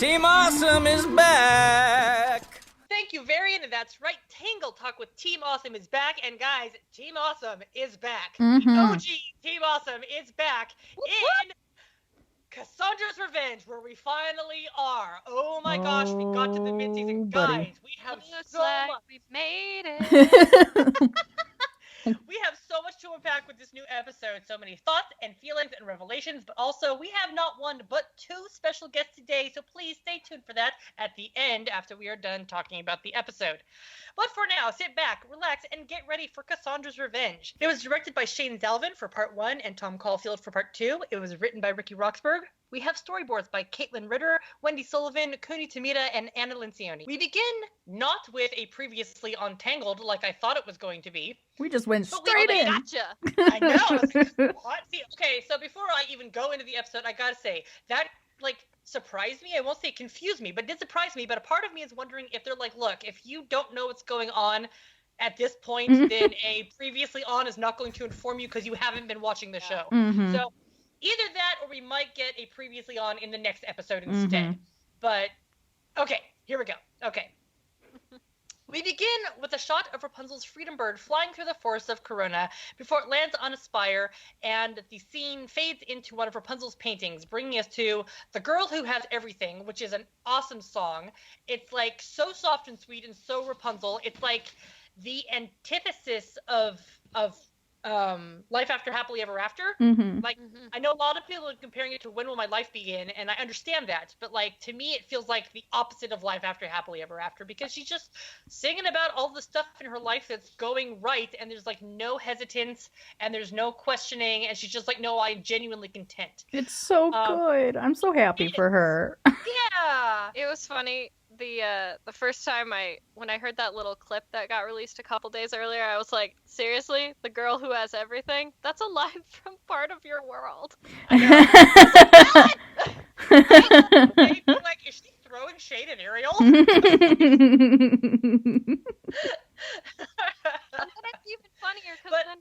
Team Awesome is back! Thank you, Varian, and that's right. Tangled Talk with Team Awesome is back, and guys, Team Awesome is back. Mm-hmm. The OG Team Awesome is back in Cassandra's Revenge, where we finally are. Oh my gosh, we got to the mid-season. Guys, we have so much. We've made it. We have so much to unpack with this new episode. So many thoughts and feelings and revelations, but also we have not one but two special guests today. So please stay tuned for that at the end after we are done talking about the episode. But for now, sit back, relax, and get ready for Cassandra's Revenge. It was directed by Shane Dalvin for part 1 and Tom Caulfield for part 2. It was written by Ricky Roxburgh. We have storyboards by Caitlin Ritter, Wendy Sullivan, Kuni Tamita, and Anna Lincioni. We begin not with a previously on Tangled like I thought it was going to be. We just went straight in. Gotcha. I know. I was like, what? See, okay, so before I even go into the episode, I gotta say, that, surprised me. I won't say confused me, but did surprise me. But a part of me is wondering if they're like, look, if you don't know what's going on at this point, then a previously on is not going to inform you because you haven't been watching the show. Mm-hmm. So either that or we might get a previously on in the next episode instead. But, okay, here we go. Okay. We begin with a shot of Rapunzel's freedom bird flying through the forests of Corona before it lands on a spire, and the scene fades into one of Rapunzel's paintings, bringing us to The Girl Who Has Everything, which is an awesome song. It's so soft and sweet and so Rapunzel. It's the antithesis of Life After Happily Ever After. I know a lot of people are comparing it to When Will My Life Begin, and I understand that, but to me it feels like the opposite of Life After Happily Ever After, because she's just singing about all the stuff in her life that's going right, and there's no hesitance and there's no questioning, and she's just no, I'm genuinely content. It's so good. I'm so happy for her. Yeah. It was funny. The first time when I heard that little clip that got released a couple days earlier, I was like, seriously? The Girl Who Has Everything? That's a line from Part of Your World. Is she throwing shade at Ariel? And then it's even funnier because then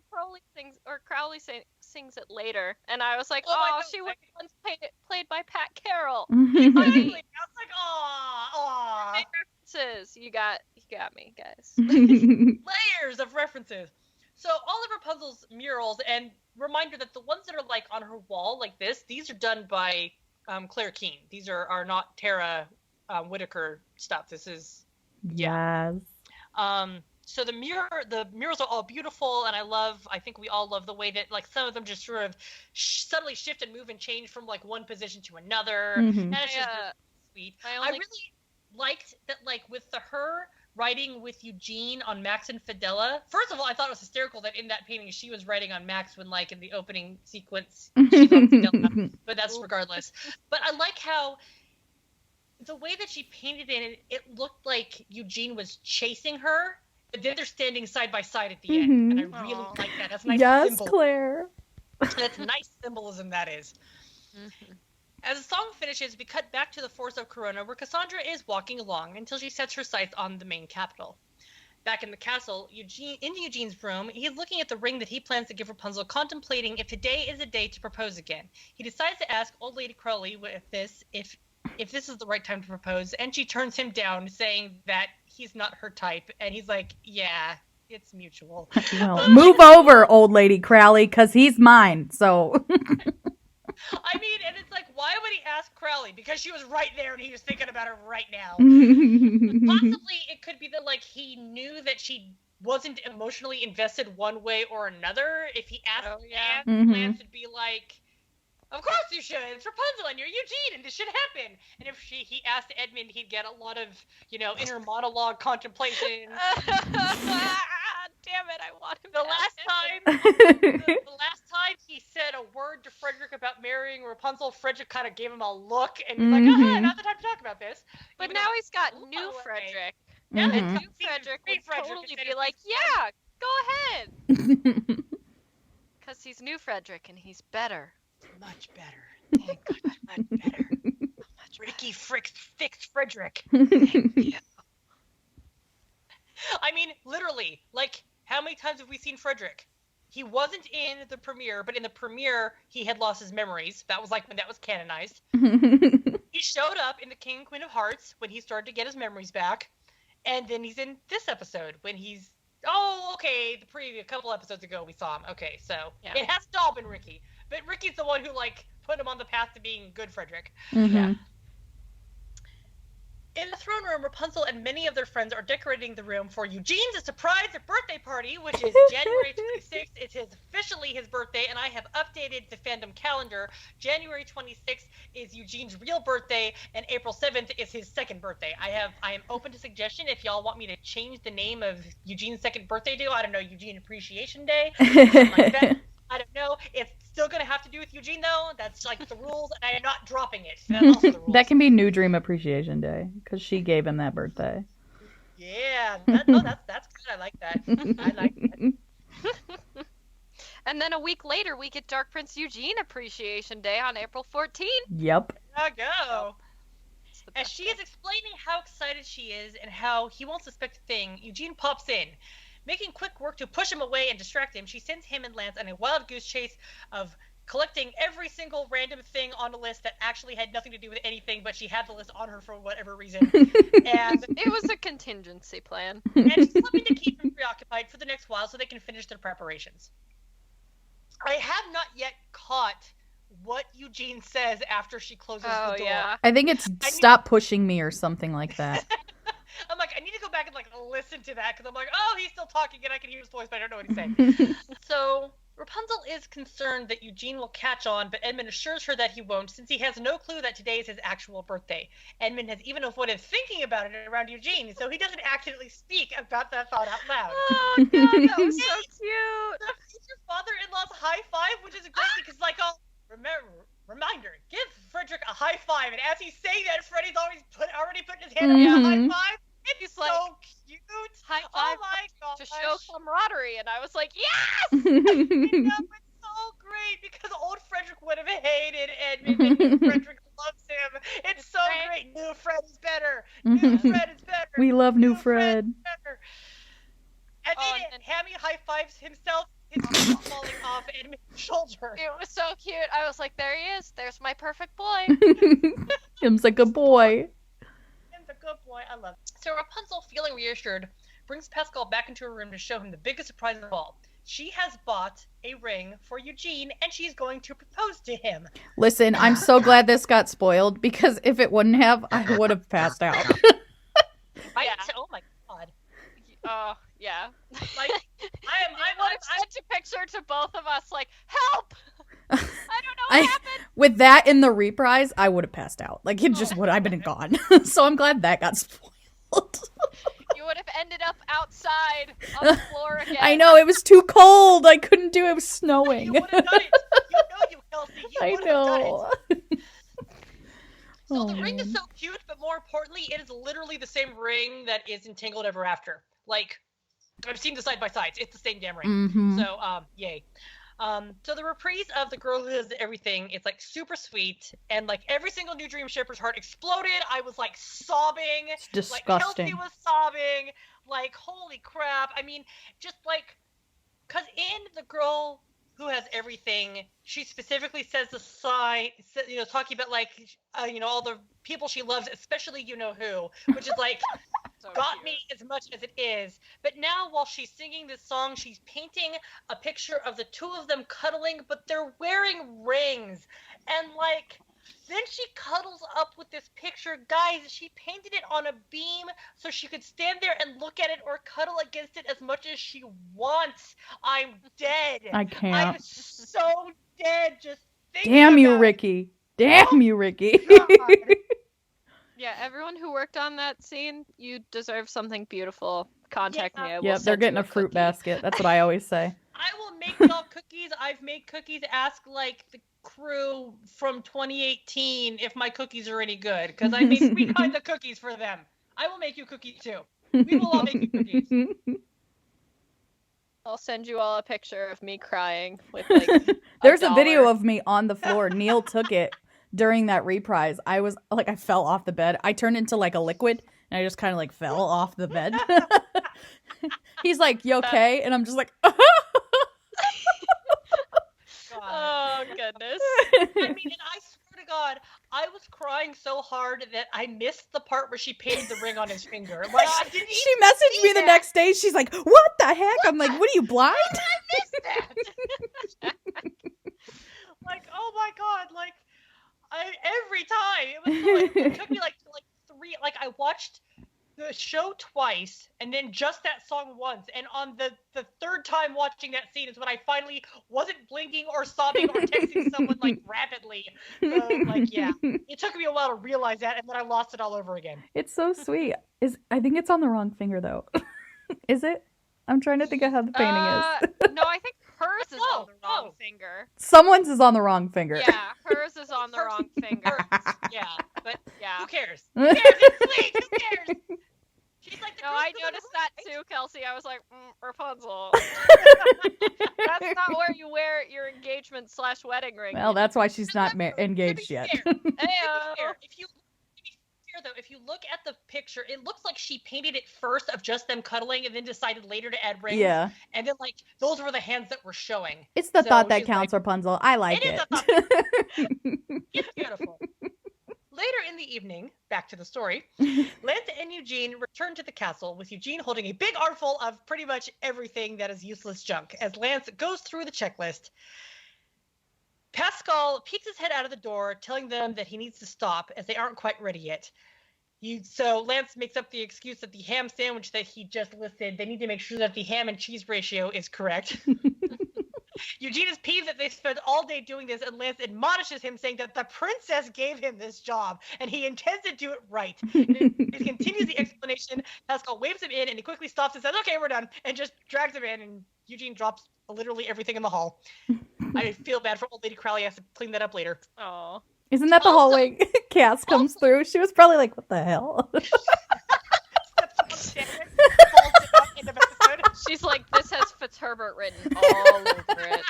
Crowley sings it later, and I was like, she was once played by Pat Carroll. Exactly. I was like, aw. References. You got me, guys. Layers of references. So all of Rapunzel's murals, and reminder that the ones that are on her wall like this, these are done by Claire Keane. These are not Tara Whitaker stuff. This is Yes. So the murals are all beautiful, and I think we all love the way that some of them just sort of subtly shift and move and change from one position to another. And it's just really sweet. I really liked that with her writing with Eugene on Max and Fidela. First of all, I thought it was hysterical that in that painting she was writing on Max when in the opening sequence she's on Fidela, but that's regardless. But I like how the way that she painted it looked like Eugene was chasing her, but then they're standing side by side at the end, and I really like that. That's a nice symbol. Yes, Claire. That's nice symbolism, that is. As the song finishes, we cut back to the forest of Corona, where Cassandra is walking along until she sets her sights on the main capital. Back in the castle, in Eugene's room, he's looking at the ring that he plans to give Rapunzel, contemplating if today is a day to propose again. He decides to ask Old Lady Crowley if this is the right time to propose, and she turns him down, saying that he's not her type, and he's like, yeah, it's mutual. Well, move over, Old Lady Crowley, because he's mine, so... I mean, and it's why would he ask Crowley? Because she was right there and he was thinking about her right now. Possibly it could be that, he knew that she wasn't emotionally invested one way or another. If he asked Lance would be like, of course you should. It's Rapunzel and you're Eugene and this should happen. And if he asked Edmund, he'd get a lot of, inner monologue contemplation. Damn it, I want him the to last time he said a word to Frederick about marrying Rapunzel, Frederick kind of gave him a look, and he's like, not the time to talk about this. But now he's got new Frederick. Now and new Frederick would totally be like, yeah, go ahead. Because he's new Frederick, and he's better. Much better. Thank God, much better. Ricky fixed Frederick. Yeah. I mean, literally, how many times have we seen Frederick? He wasn't in the premiere, but in the premiere, he had lost his memories. That was like when that was canonized. He showed up in the King and Queen of Hearts when he started to get his memories back. And then he's in this episode when he's... Oh, okay, a couple episodes ago we saw him. Okay, so it has all been Ricky. But Ricky's the one who, like, put him on the path to being good Frederick. Yeah. In the throne room, Rapunzel and many of their friends are decorating the room for Eugene's surprise birthday party, which is January 26th. It's officially his birthday, and I have updated the fandom calendar. January 26th is Eugene's real birthday, and April 7th is his second birthday. I am open to suggestion if y'all want me to change the name of Eugene's second birthday to, I don't know, Eugene Appreciation Day, something like that. I don't know. It's still going to have to do with Eugene, though. That's like the rules, and I am not dropping it. That's also the rules. That can be New Dream Appreciation Day, because she gave him that birthday. Yeah. That's good. I like that. I like that. And then a week later, we get Dark Prince Eugene Appreciation Day on April 14th. Yep. There you go. As she is explaining how excited she is and how he won't suspect a thing, Eugene pops in. Making quick work to push him away and distract him, she sends him and Lance on a wild goose chase of collecting every single random thing on the list that actually had nothing to do with anything, but she had the list on her for whatever reason. And it was a contingency plan. And she's hoping to keep him preoccupied for the next while so they can finish their preparations. I have not yet caught what Eugene says after she closes the door. Yeah. I think it's stop pushing me or something like that. I'm like, I need to go back and like listen to that because I'm like, oh, he's still talking and I can hear his voice, but I don't know what he's saying. So Rapunzel is concerned that Eugene will catch on, but Edmund assures her that he won't, since he has no clue that today is his actual birthday. Edmund has even avoided thinking about it around Eugene, so he doesn't accidentally speak about that thought out loud. Oh god, that was so cute. The future father-in-law's high five, which is great because like, oh, reminder, give Frederick a high five. And as he's saying that, Freddy's already putting his hand up for a high five. It's so cute. High five oh my gosh. to show camaraderie. And I was like, yes! It's so great because old Frederick would have hated Edmund and new Frederick loves him. It's so great. New Fred is better. New Fred is better. We love new Fred. And then Hammy high fives himself. His feet falling off Edmund's shoulder. It was so cute. I was like, there he is. There's my perfect boy. Him's a good boy. Him's a good boy. I love it. So Rapunzel, feeling reassured, brings Pascal back into her room to show him the biggest surprise of all. She has bought a ring for Eugene, and she's going to propose to him. Listen, I'm so glad this got spoiled, because if it wouldn't have, I would have passed out. Oh my god. Yeah. Like, I sent a picture to both of us, like, help! I don't know what happened. With that in the reprise, I would have passed out. Like, it just would have been gone. So I'm glad that got spoiled. You would have ended up outside on the floor again. I know, it was too cold. I couldn't do it. It was snowing. You would have done it. You know you, Kelsey. You would have done it. So the ring is so cute, but more importantly, it is literally the same ring that is in Tangled Ever After. Like, I've seen the side by sides. It's the same damn ring. Mm-hmm. So, yay. So the reprise of The Girl Who Does Everything, it's like super sweet, and like every single New Dream shipper's heart exploded. I was like sobbing. It's disgusting. Like Kelsey was sobbing. Like, holy crap. I mean, just like, because in The Girl Who Has Everything, she specifically says the sign, you know, talking about like, you know, all the people she loves, especially you know who, which is like, so got cute. Me as much as it is. But now while she's singing this song, she's painting a picture of the two of them cuddling, but they're wearing rings. And like, then she cuddles up with this picture. Guys, she painted it on a beam so she could stand there and look at it or cuddle against it as much as she wants. I'm dead. I can't. I'm so dead just thinking Damn you, about Ricky. Damn you, Ricky. Yeah, everyone who worked on that scene, you deserve something beautiful. Contact me. I will Yep, they're getting a fruit basket. That's what I always say. I will make y'all cookies. I've made cookies. Ask, like, the crew from 2018 if my cookies are any good, because I made 3 kinds of cookies for them. I will make you cookies, too. We will all make you cookies. I'll send you all a picture of me crying with, like, There's a video of me on the floor. Neil took it. During that reprise, I was like, I fell off the bed. I turned into like a liquid, and I just kind of like fell off the bed. He's like, "You okay?" And I'm just like, God. Oh goodness. I mean, and I swear to God, I was crying so hard that I missed the part where she painted the ring on his finger. Like, I didn't She even messaged see me the that. next day. She's like, "What the heck?" I'm like, "What are you blind?" I missed that. Like, oh my God, like, every time it was so, it took me like three. Like, I watched the show twice and then just that song once, and on the third time watching that scene is when I finally wasn't blinking or sobbing or texting someone like rapidly. So like, yeah, it took me a while to realize that, and then I lost it all over again. It's so sweet. I think it's on the wrong finger though. Is it? I'm trying to think of how the painting is. No, I think hers is on the wrong No. finger. Someone's is on the wrong finger. Yeah, hers is on the wrong finger. Yeah, but Yeah. who cares? Who cares? It's sweet. Who cares? She's like the No, girl I who's on the noticed that right. too, Kelsey. I was like, Rapunzel. That's not where you wear your engagement/wedding ring. Well, that's why she's not To be engaged yet. fair, to be Heyo. fair, if you look at the picture, it looks like she painted it first of just them cuddling, and then decided later to add rings. Yeah. And then like those were the hands that were showing. It's the So thought that she's counts, like, Rapunzel. I like It is it. a thought. It's beautiful. Later in the evening, back to the story, Lance and Eugene return to the castle, with Eugene holding a big armful of pretty much everything that is useless junk. As Lance goes through the checklist, Pascal peeks his head out of the door, telling them that he needs to stop as they aren't quite ready yet. So Lance makes up the excuse that the ham sandwich that he just listed, they need to make sure that the ham and cheese ratio is correct. Eugene is peeved that they spent all day doing this, and Lance admonishes him, saying that the princess gave him this job, and he intends to do it right. And he continues the explanation. Pascal waves him in, and he quickly stops and says, "Okay, we're done," and just drags him in, and Eugene drops literally everything in the hall. I feel bad for old Lady Crowley. I have to clean that up later. Oh. Isn't that the hallway Cass comes through? She was probably like, "What the hell?" She's like, this has Fitzherbert written all over it.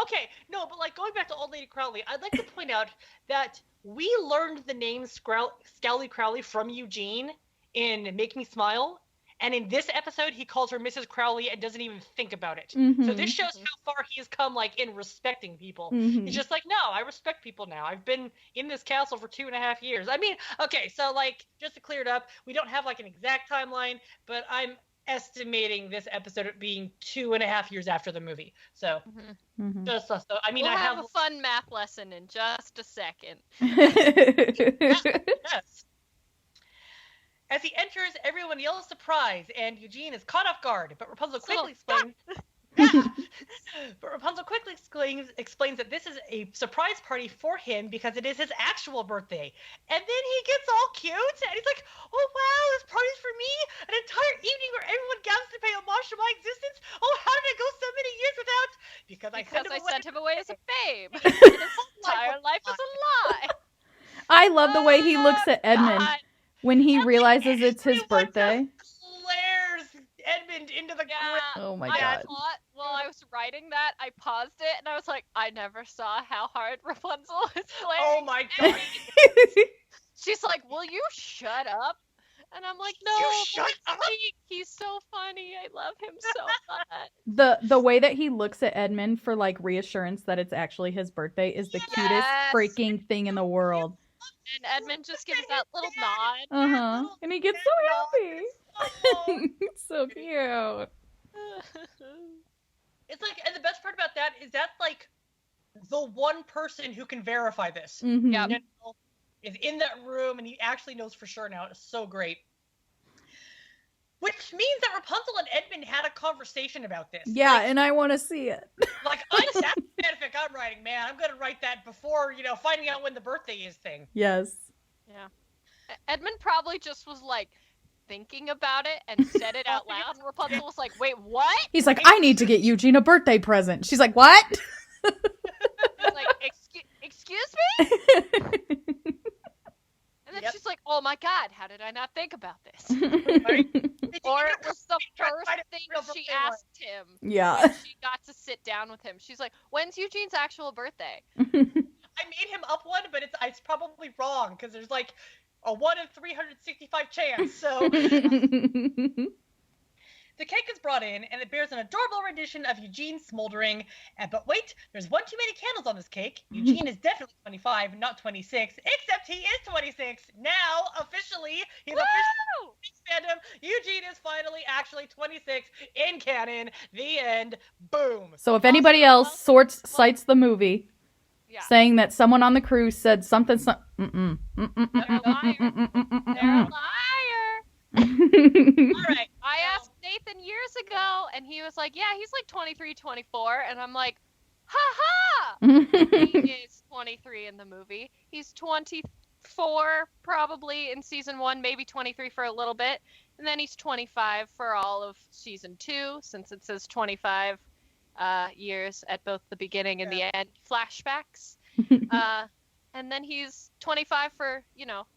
Okay, no, but like going back to Old Lady Crowley, I'd like to point out that we learned the name Scowly Crowley from Eugene in Make Me Smile, and in this episode he calls her Mrs. Crowley and doesn't even think about it. So this shows how far he has come, like, in respecting people. He's just like, no, I respect people now. I've been in this castle for 2.5 years. I mean, okay, so like, just to clear it up, we don't have like an exact timeline, but I'm estimating this episode being 2.5 years after the movie. So just so I mean, We'll I have a fun math lesson in just a second. Yes. As he enters, everyone yells surprise, and Eugene is caught off guard. But Rapunzel quickly explains. But Rapunzel quickly explains that this is a surprise party for him because it is his actual birthday. And then he gets all cute, and he's like, "Oh wow, this party's for me! An entire evening where everyone gathers to pay homage to my existence. Oh, how did I go so many years without? Because I sent him away as a babe. And his entire life is a lie." I love the way he looks at Edmund when he realizes it's his birthday. Glares Edmund into the ground. Oh my I god. thought while I was writing that, I paused it and I was like, I never saw how hard Rapunzel is playing. Oh my god. She's like, will you shut up? And I'm like, no, You shut up. He's so funny. I love him so much. The way that he looks at Edmund for like reassurance that it's actually his birthday is the cutest Yes. freaking thing in the world. And Edmund just gives that little nod. Uh-huh. And he gets so happy. Oh. It's so cute. It's like, and the best part about that is that's like the one person who can verify this. Mhm. Yeah. You know, is in that room, and he actually knows for sure now. It's so great. Which means that Rapunzel and Edmund had a conversation about this. Yeah, Like, and I want to see it. that's the fanfic I'm writing, man. I'm gonna write that before, finding out when the birthday is thing. Yes. Yeah. Edmund probably just was like thinking about it and said it out loud. And Rapunzel was like, wait, what? He's like, "I need to get Eugene a birthday present." She's like, "What?" He's like, excuse me? And then she's like, oh my god, how did I not think about this? Or it was the first thing she asked him Yeah. when she got to sit down with him. She's like, when's Eugene's actual birthday? I made him up one, but it's probably wrong because there's like a 1 in 365 chance. So The cake is brought in, and it bears an adorable rendition of Eugene smoldering. But wait, there's one too many candles on this cake. Eugene is definitely 25, not 26, except he is 26. Now, officially, he's officially fandom. Eugene is finally actually 26 in canon. The end. Boom. So if anybody else cites the movie, saying that someone on the cruise said something, They're a liar. All right. I asked Nathan years ago, and he was like, yeah, he's like 23, 24. And I'm like, ha! He is 23 in the movie. He's 24 probably in season 1, maybe 23 for a little bit. And then he's 25 for all of season 2, since it says 25 years at both the beginning and the end flashbacks. And then he's 25 for,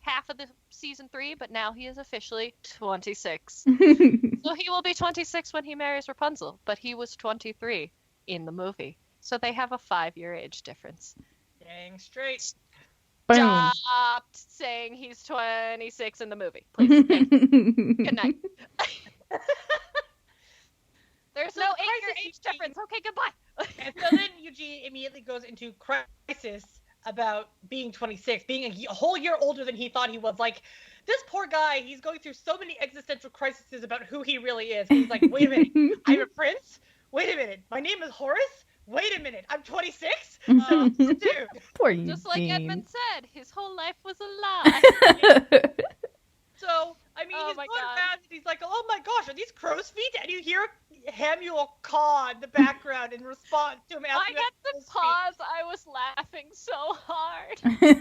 half of the season 3, but now he is officially 26. So he will be 26 when he marries Rapunzel, but he was 23 in the movie. So they have a 5-year age difference. Dang straight. Boom. Stop saying he's 26 in the movie, please. Good night. There's no 8-year age difference. Okay, goodbye. And so then Eugene immediately goes into crisis about being 26, being a whole year older than he thought he was. Like, this poor guy, he's going through so many existential crises about who he really is. He's like, wait a minute, I'm a prince? Wait a minute, my name is Horace? Wait a minute, I'm 26? Dude. Poor Eugene. Just like Edmund said, his whole life was a lie. So, I mean, he's going around and he's like, oh my gosh, are these crow's feet? And you hear Hamuel caw in the background in response to him asking. I get the pause. I was laughing so hard.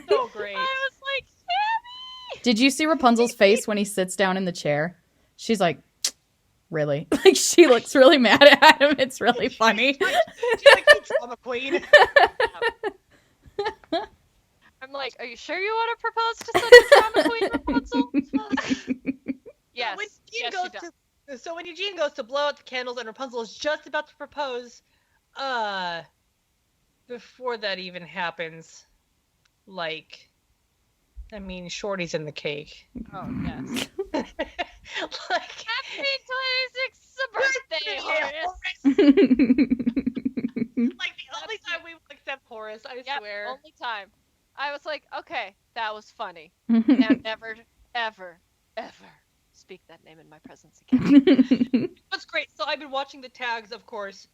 So great. I was like, Hammy! Did you see Rapunzel's face when he sits down in the chair? She's like, really? Like, she looks really mad at him. It's really funny. She's like the drama queen. I'm like, are you sure you want to propose to such a drama queen, Rapunzel? Yes. So when Eugene goes to blow out the candles and Rapunzel is just about to propose, before that even happens, Shorty's in the cake. Oh, yes. Happy 26th birthday, Horace! Like, the only time we will accept Horace, I swear. Only time. I was like, okay, that was funny. Now never, ever, ever speak that name in my presence again. That's great. So I've been watching the tags, of course,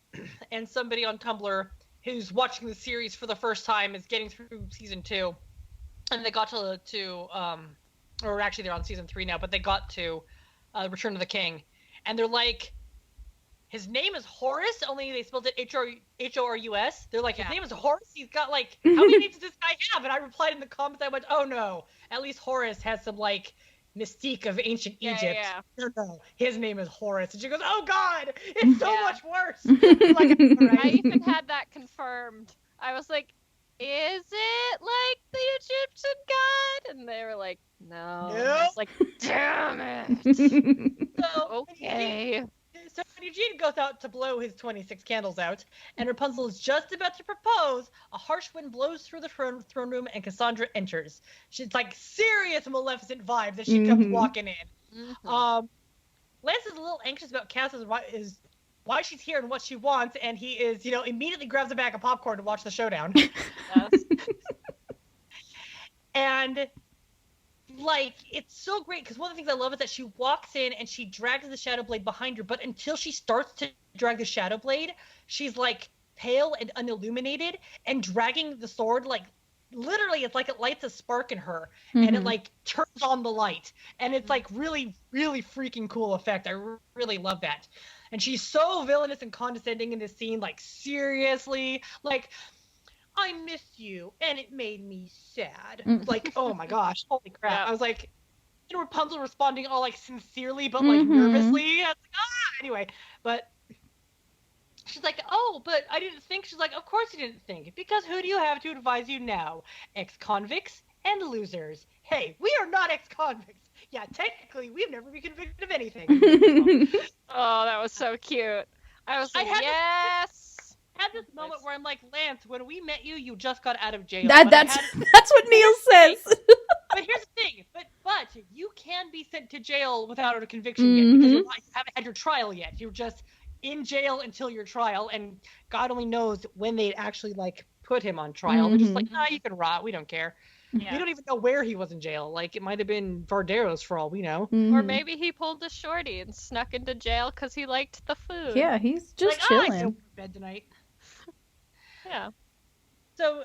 and somebody on Tumblr who's watching the series for the first time is getting through season 2, and they got to or actually they're on season 3 now, but they got to Return of the King, and they're like, his name is Horace, only they spelled it Horus. They're like, his name is Horace? He's got, how many names does this guy have? And I replied in the comments, I went, oh no, at least Horace has some, mystique of ancient Egypt. Yeah. No, his name is Horace. And she goes, oh god, it's so much worse. Right. I even had that confirmed. I was like, is it like the Egyptian god? And they were like, no. Nope. I was like, damn it. So, okay. So when Eugene goes out to blow his 26 candles out, and Rapunzel is just about to propose, a harsh wind blows through the throne room, and Cassandra enters. She's like serious Maleficent vibes as she comes walking in. Mm-hmm. Lance is a little anxious about Cass why she's here and what she wants, and he is, immediately grabs a bag of popcorn to watch the showdown. Yes. And it's so great because one of the things I love is that she walks in and she drags the Shadow Blade behind her, but until she starts to drag the Shadow Blade, she's pale and unilluminated and dragging the sword literally it's like it lights a spark in her and it turns on the light, and it's really, really freaking cool effect. I really love that. And she's so villainous and condescending in this scene, seriously, I miss you, and it made me sad. Oh my gosh, holy crap. Yeah. I was like, and Rapunzel responding all sincerely, but nervously. I was anyway, but she's like, oh, but I didn't think. She's like, of course you didn't think, because who do you have to advise you now? Ex-convicts and losers. Hey, we are not ex-convicts. Yeah, technically, we've never been convicted of anything. Oh, that was so cute. I was like, yes. I had this moment where I'm like, Lance, when we met you, you just got out of jail. That's what Neil says. But here's the thing. But you can be sent to jail without a conviction yet, because you haven't had your trial yet. You're just in jail until your trial, and God only knows when they'd actually like put him on trial. They're just like, nah, you can rot. We don't care. Yeah. We don't even know where he was in jail. Like, it might have been Varderos for all we know. Or maybe he pulled a shorty and snuck into jail because he liked the food. Yeah, he's just like, chilling. I go to bed tonight. Yeah. So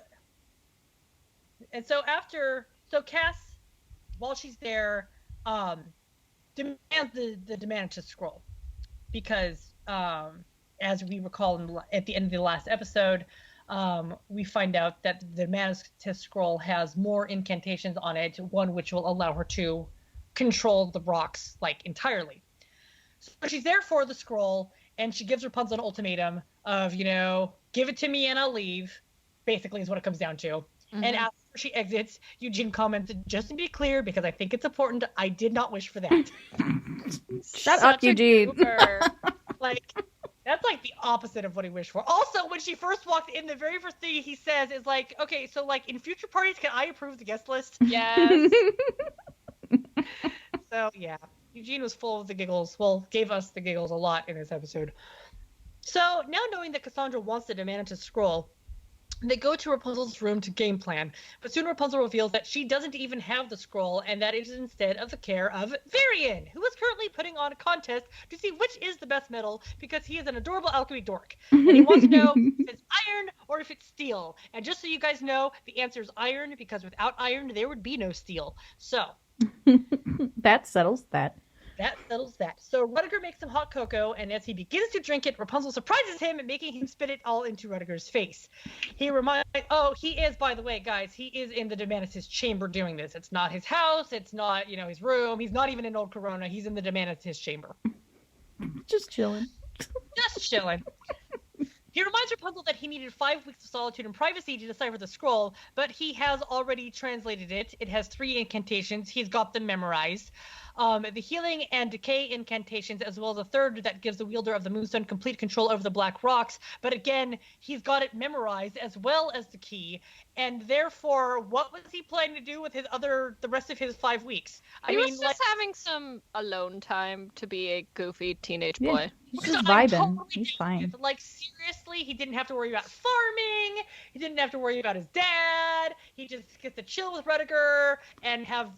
Cass, while she's there, demands the Demantis scroll, because as we recall at the end of the last episode, we find out that the Demantis scroll has more incantations on it, one which will allow her to control the rocks like entirely. So she's there for the scroll, and she gives Rapunzel an ultimatum of, give it to me and I'll leave, basically is what it comes down to. And after she exits, Eugene commented, just to be clear, because I think it's important, I did not wish for that. Shut up, Eugene. Like, that's like the opposite of what he wished for. Also, when she first walked in, the very first thing he says is like, okay, so like in future parties, can I approve the guest list? Yes. So yeah, Eugene was full of the giggles. Well, gave us the giggles a lot in this episode. So now knowing that Cassandra wants the Demantis scroll, they go to Rapunzel's room to game plan, but soon Rapunzel reveals that she doesn't even have the scroll, and that it is instead of the care of Varian, who is currently putting on a contest to see which is the best metal, because he is an adorable alchemy dork, and he wants to know if it's iron or if it's steel. And just so you guys know, the answer is iron, because without iron, there would be no steel. So that settles that. That settles that. So Rudiger makes some hot cocoa, and as he begins to drink it, Rapunzel surprises him, making him spit it all into Rudiger's face. He is, by the way, guys, he is in the Demantis' chamber doing this. It's not his house, it's not, his room, he's not even in Old Corona, he's in the Demantis' chamber. Just chilling. Just chilling. He reminds Rapunzel that he needed 5 weeks of solitude and privacy to decipher the scroll, but he has already translated it. It has 3 incantations. He's got them memorized. The healing and decay incantations, as well as a third that gives the wielder of the Moonstone complete control over the black rocks. But again, he's got it memorized as well as the key. And therefore, what was he planning to do with the rest of his 5 weeks? He was just having some alone time to be a goofy teenage boy. He's just vibing. Totally He's fine. Like, seriously, he didn't have to worry about farming. He didn't have to worry about his dad. He just gets to chill with Rudiger and have,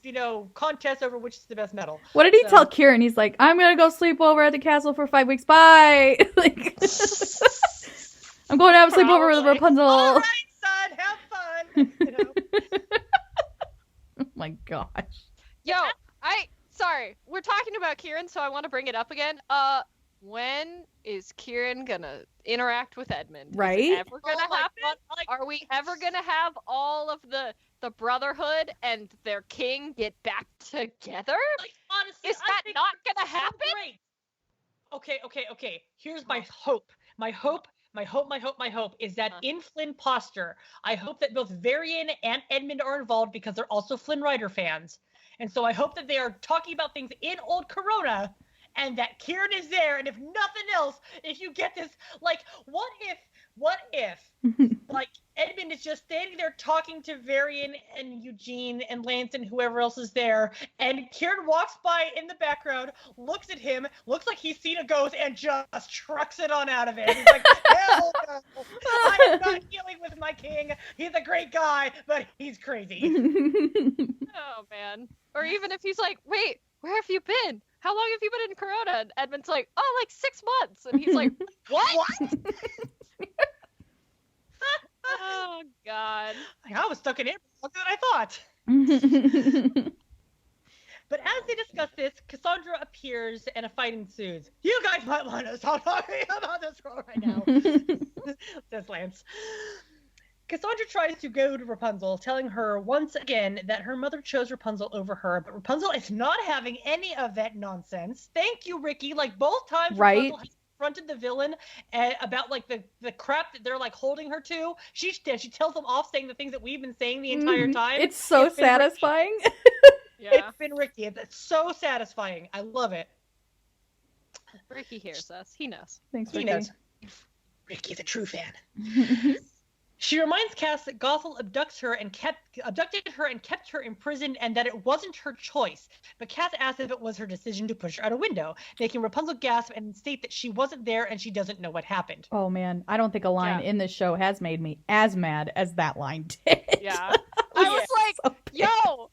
contests over which is the best metal. What did he tell Kieran? He's like, I'm going to go sleep over at the castle for 5 weeks. Bye. Like, I'm going to have a sleepover with Rapunzel. All right, son, have fun. Oh my gosh. Yo, sorry, we're talking about Kieran, so I want to bring it up again. When is Kieran gonna interact with Edmund? Right? Is it ever gonna happen? God, Are we ever gonna have all of the Brotherhood and their king get back together? Like, honestly, is that not gonna happen? Great. Okay. Here's my hope. My hope is that in Flynn Poster, I hope that both Varian and Edmund are involved, because they're also Flynn Rider fans. And so I hope that they are talking about things in Old Corona, and that Kieran is there. And if nothing else, if you get this, like, what if like Edmund is just standing there talking to Varian and Eugene and Lance and whoever else is there, and Kieran walks by in the background, looks at him, looks like he's seen a ghost, and just trucks it on out of it. He's like, hell no, I am not dealing with my king. He's a great guy, but he's crazy. Oh man. Or even if he's like, wait, where have you been? How long have you been in Corona? And Edmund's like, oh, like 6 months. And he's like, what? Oh, God. I was stuck in it longer than I thought. But as they discuss this, Cassandra appears and a fight ensues. You guys might want to stop talking about this scroll right now, says Lance. Cassandra tries to go to Rapunzel, telling her once again that her mother chose Rapunzel over her, but Rapunzel is not having any of that nonsense. Thank you, Ricky. Like, both times Rapunzel has confronted the villain about, like, the crap that they're, like, holding her to. She tells them off, saying the things that we've been saying the entire time. It's so satisfying. Yeah. It's been Ricky. It's so satisfying. I love it. Ricky hears us. He knows. Thanks, Ricky. Ricky. Knows. Ricky's a true fan. She reminds Cass that Gothel abducted her and kept her imprisoned, and that it wasn't her choice. But Cass asks if it was her decision to push her out a window, making Rapunzel gasp and state that she wasn't there and she doesn't know what happened. Oh man, I don't think a line in this show has made me as mad as that line did. Yeah. I was like, so yo,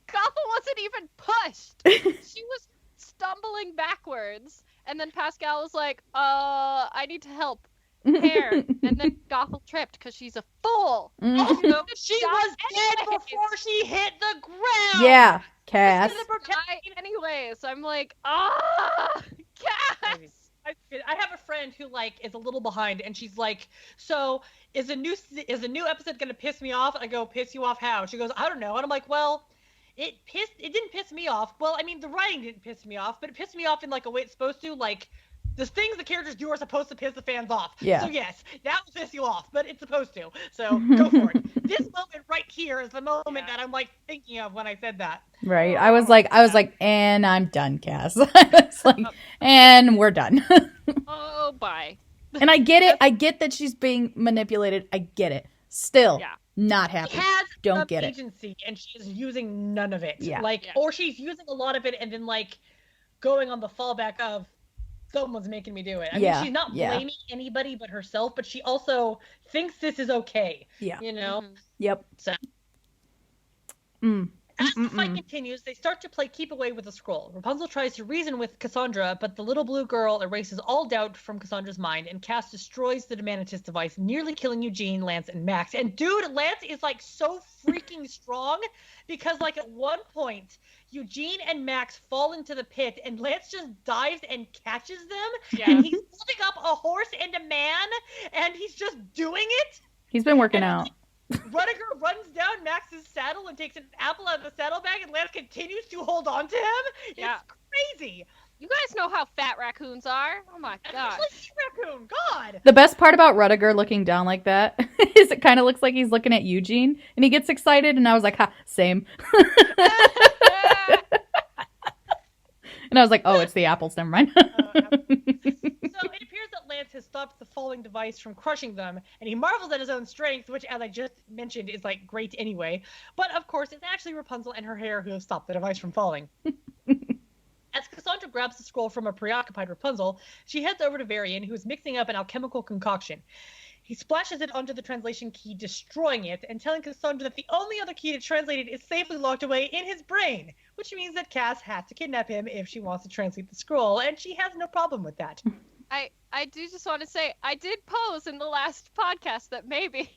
Gothel wasn't even pushed. She was stumbling backwards, and then Pascal was like, I need to help. Hair, and then Gothel tripped because she's a fool. Also, she was dead before she hit the ground. Yeah, Cass. Anyways, I'm like, Cass. I have a friend who is a little behind, and she's like, so is a new episode gonna piss me off? I go, piss you off how? She goes, I don't know. And I'm like, well, it didn't piss me off. Well, I mean, the writing didn't piss me off, but it pissed me off in a way it's supposed to, the things the characters do are supposed to piss the fans off. Yeah. So yes, that will piss you off, but it's supposed to. So go for it. This moment right here is the moment that I'm thinking of when I said that. Right. I was like, and I'm done, Cass. I was like, and we're done. Oh, bye. And I get it. I get that she's being manipulated. I get it. Still, not happy. She has Don't get agency, and she is using none of it. Yeah. Or she's using a lot of it, and then going on the fallback of, someone's making me do it. I mean, she's not blaming anybody but herself, but she also thinks this is okay. Yeah. You know? Mm-hmm. Yep. So. As the fight continues, they start to play keep away with the scroll. Rapunzel tries to reason with Cassandra, but the little blue girl erases all doubt from Cassandra's mind, and Cass destroys the Demanitus device, nearly killing Eugene, Lance, and Max. And dude, Lance is so freaking strong, because at one point, Eugene and Max fall into the pit, and Lance just dives and catches them. Yeah. And he's holding up a horse and a man, and he's just doing it. He's been working out. Rudiger runs down Max's saddle and takes an apple out of the saddlebag, and Lance continues to hold on to him. Yeah. It's crazy. You guys know how fat raccoons are. Oh my god. Raccoon, God. The best part about Rudiger looking down like that is it kind of looks like he's looking at Eugene, and he gets excited, and I was like, ha, same. And I was like, oh, it's the apples. Never mind. So it appears that Lance has stopped the falling device from crushing them, and he marvels at his own strength, which, as I just mentioned, is great anyway. But of course, it's actually Rapunzel and her hair who have stopped the device from falling. As Cassandra grabs the scroll from a preoccupied Rapunzel, she heads over to Varian, who is mixing up an alchemical concoction. He splashes it onto the translation key, destroying it, and telling Cassandra that the only other key to translate it is safely locked away in his brain, which means that Cass has to kidnap him if she wants to translate the scroll, and she has no problem with that. I do just want to say, I did pose in the last podcast that maybe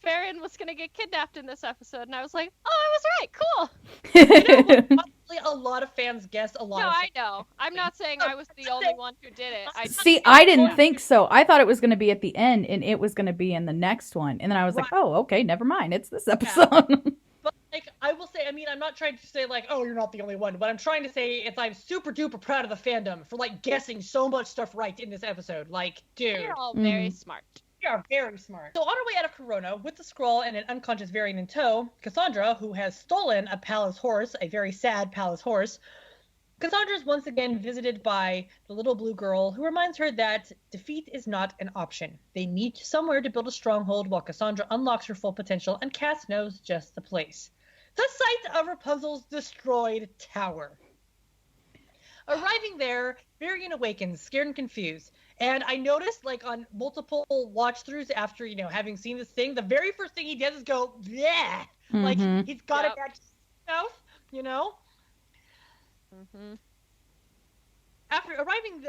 Varian was going to get kidnapped in this episode, and I was like, oh, I was right, cool. Probably a lot of fans guessed a lot No, of I know. I'm not saying I was the only one who did it. See, I didn't think so. I thought it was going to be at the end, and it was going to be in the next one. And then I was like, oh, okay, never mind. It's this episode. But I will say, I mean, I'm not trying to say oh, you're not the only one. What I'm trying to say is I'm super duper proud of the fandom for guessing so much stuff right in this episode. Dude, You're all very smart. We are very smart. So on our way out of Corona, with the scroll and an unconscious Varian in tow, Cassandra, who has stolen a palace horse, a very sad palace horse, Cassandra is once again visited by the little blue girl, who reminds her that defeat is not an option. They meet somewhere to build a stronghold while Cassandra unlocks her full potential, and Cass knows just the place. The site of Rapunzel's destroyed tower. Arriving there, Varian awakens, scared and confused. And I noticed, on multiple watch-throughs after, having seen this thing, the very first thing he does is go, yeah. He's got it back to himself, Mm-hmm. After arriving,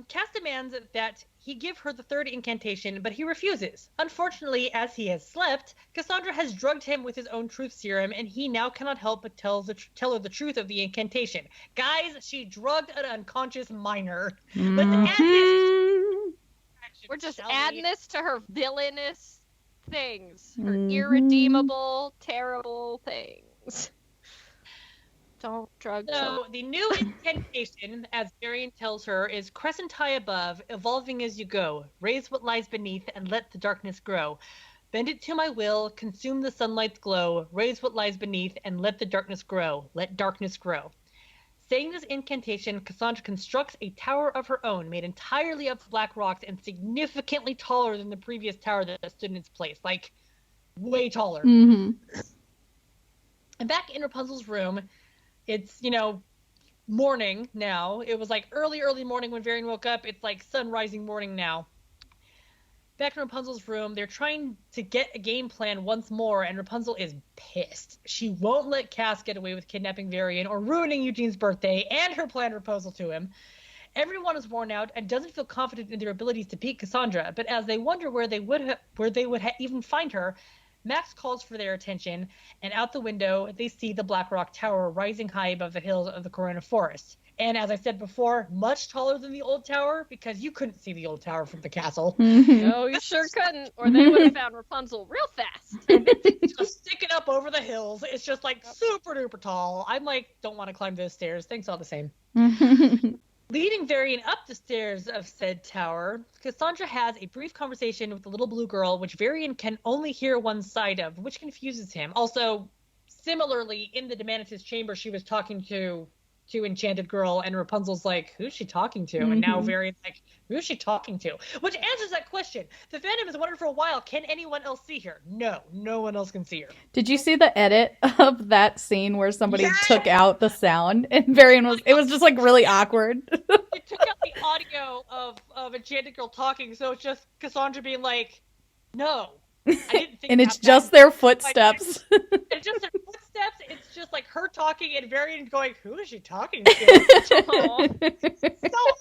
Cass demands that he give her the third incantation, but he refuses. Unfortunately, as he has slept, Cassandra has drugged him with his own truth serum, and he now cannot help but tell her the truth of the incantation. Guys, she drugged an unconscious minor. We're just adding this to her villainous things. Her irredeemable, terrible things. Don't drug So the new incantation, as Varian tells her, is crescent high above, evolving as you go. Raise what lies beneath and let the darkness grow. Bend it to my will, consume the sunlight's glow. Raise what lies beneath and let the darkness grow. Let darkness grow. Saying this incantation, Cassandra constructs a tower of her own, made entirely of black rocks and significantly taller than the previous tower that stood in its place. Like, way taller. Mm-hmm. And back in Rapunzel's room, it's, you know, morning now. It was like early morning when Varian woke up. It's like sun-rising morning now. Back in Rapunzel's room, they're trying to get a game plan once more, and Rapunzel is pissed. She won't let Cass get away with kidnapping Varian or ruining Eugene's birthday and her planned proposal to him. Everyone is worn out and doesn't feel confident in their abilities to beat Cassandra, but as they wonder where they would even find her, Max calls for their attention, and out the window, they see the Black Rock Tower rising high above the hills of the Corona Forest. And as I said before, much taller than the old tower, because you couldn't see the old tower from the castle. No, you sure couldn't, or they would have found Rapunzel real fast. Just sticking up over the hills. It's just like super duper tall. I'm like, don't want to climb those stairs. Thanks all the same. Leading Varian up the stairs of said tower, Cassandra has a brief conversation with the little blue girl, which Varian can only hear one side of, which confuses him. Also, similarly, in the Demanitus chamber, she was talking to Enchanted Girl, and Rapunzel's like, who's she talking to? And now Varian's like, who's she talking to? Which answers that question. The fandom has wondered for a while, can anyone else see her? No one else can see her. Did you see the edit of that scene where somebody took out the sound and Varian it was just like really awkward? It took out the audio of Enchanted Girl talking, so it's just Cassandra being like, no. I didn't think and it's just their footsteps. It's just their footsteps. It's just like her talking and Varian going, who is she talking to? So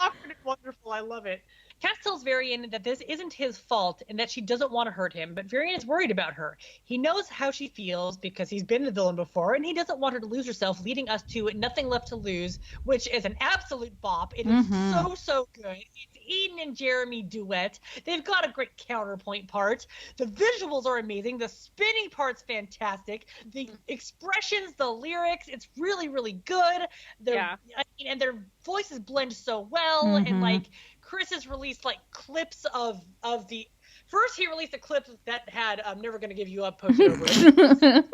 awkward and wonderful. I love it. Cass tells Varian that this isn't his fault and that she doesn't want to hurt him, but Varian is worried about her. He knows how she feels because he's been the villain before, and he doesn't want her to lose herself, leading us to Nothing Left to Lose, which is an absolute bop. It is so good. It's Eden and Jeremy duet. They've got a great counterpoint part. The visuals are amazing. The spinning part's fantastic. The expressions, the lyrics, it's really, really good. And their voices blend so well, and like Chris has released like clips of the first he released a clip that had I'm never gonna give you up posted over it.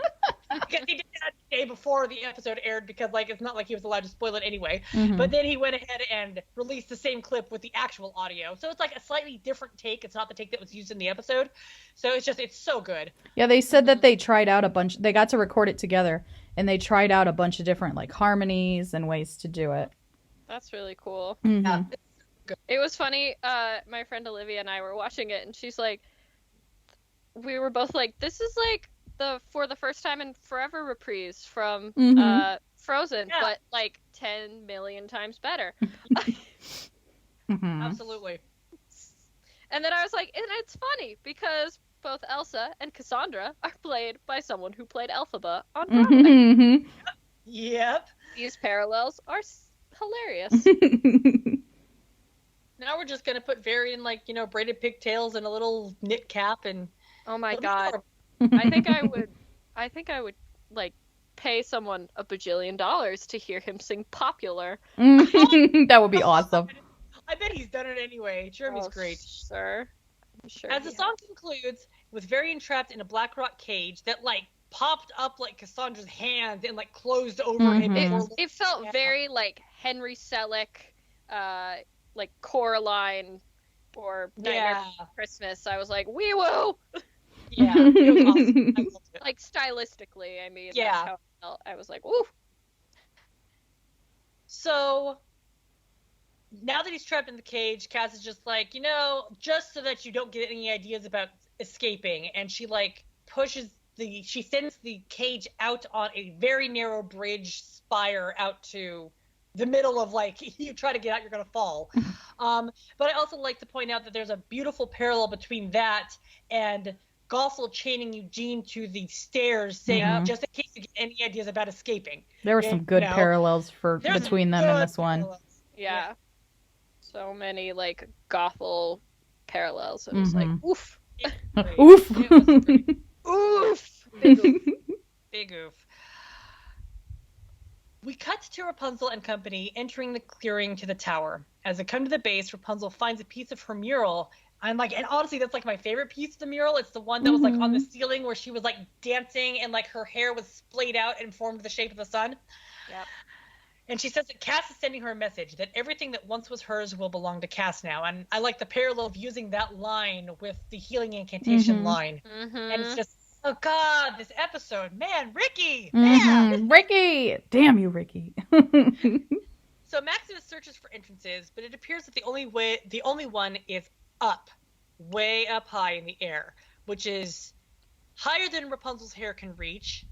Because he did that the day before the episode aired because like it's not like he was allowed to spoil it anyway. But then he went ahead and released the same clip with the actual audio. So it's like a slightly different take. It's not the take that was used in the episode. So it's so good. Yeah, they said that they tried out they got to record it together and they tried out a bunch of different like harmonies and ways to do it. That's really cool. Yeah. It was funny, my friend Olivia and I were watching it, and she's like, we were both like, this is like for the first time in forever reprise from Frozen, but like 10 million times better. Absolutely. And then I was like, and it's funny, because both Elsa and Cassandra are played by someone who played Elphaba on Broadway. Yep. These parallels are hilarious. Now we're just gonna put Varian like, braided pigtails and a little knit cap and oh my god. I think I would like pay someone $1 bajillion to hear him sing Popular. That would be awesome. I bet he's done it anyway. Jeremy's great. Sure. I'm sure. As the song concludes with Varian trapped in a black rock cage that like popped up like Cassandra's hands and like closed over him. It felt very like Henry Selick, like Coraline or Nightmare Before Christmas. I was like, wee woo. Yeah, it was awesome. I loved it. Like stylistically, I mean, that's how I felt. I was like, woo. So now that he's trapped in the cage, Cass is just like, just so that you don't get any ideas about escaping, and she like she sends the cage out on a very narrow bridge spire out to the middle of like, you try to get out, you're gonna fall. But I also like to point out that there's a beautiful parallel between that and Gossel chaining Eugene to the stairs, saying just in case you get any ideas about escaping. There were some good parallels between them in this one. Yeah. So many like Gothel parallels. It was like, oof. Oof. Oof. Big oof. Big oof. We cut to Rapunzel and company entering the clearing to the tower. As they come to the base, Rapunzel finds a piece of her mural. And honestly, that's like my favorite piece of the mural. It's the one that was like on the ceiling where she was like dancing and like her hair was splayed out and formed the shape of the sun. Yep. And she says that Cass is sending her a message that everything that once was hers will belong to Cass now. And I like the parallel of using that line with the healing incantation line. And it's just, oh God, this episode, man, Ricky, man. Ricky, damn you, Ricky. So Maximus searches for entrances, but it appears that the only one is up, way up high in the air, which is higher than Rapunzel's hair can reach.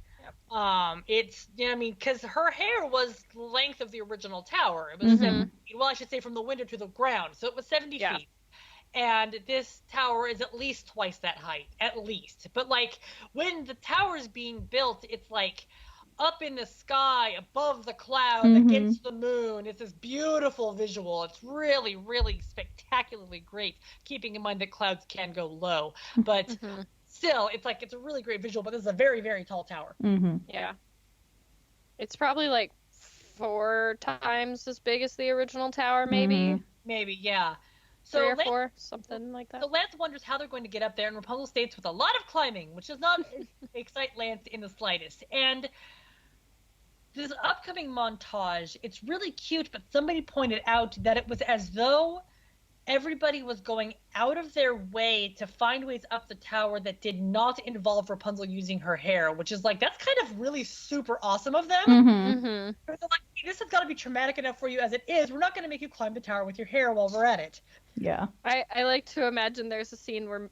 It's, because her hair was the length of the original tower. It was 70 feet. Well, I should say from the window to the ground. So it was 70 feet. And this tower is at least twice that height, at least. But like when the tower is being built, it's like up in the sky above the cloud against the moon. It's this beautiful visual. It's really, really spectacularly great, keeping in mind that clouds can go low. But still, it's a really great visual, but this is a very, very tall tower. Yeah. It's probably like 4 times as big as the original tower, maybe. Maybe, yeah. So 3 or 4, something like that. So Lance wonders how they're going to get up there, and Rapunzel states with a lot of climbing, which does not excite Lance in the slightest. And this upcoming montage, it's really cute, but somebody pointed out that it was as though everybody was going out of their way to find ways up the tower that did not involve Rapunzel using her hair, which is like, that's kind of really super awesome of them. They're like, hey, this has got to be traumatic enough for you as it is. We're not going to make you climb the tower with your hair while we're at it. Yeah. I like to imagine there's a scene where,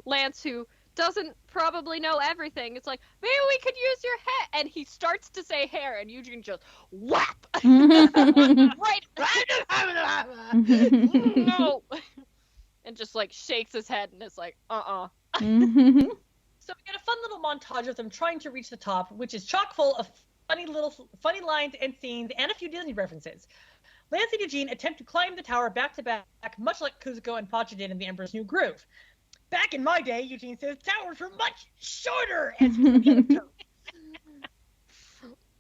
Lance, who doesn't probably know everything, it's like, maybe we could use your hair, and he starts to say hair, and Eugene just whap right no, and just like shakes his head and is like, So we get a fun little montage of them trying to reach the top, which is chock full of funny lines and scenes and a few Disney references. Lance and Eugene attempt to climb the tower back to back, much like Kuzco and Pacha did in The Emperor's New Groove. Back in my day, Eugene says, towers were much shorter.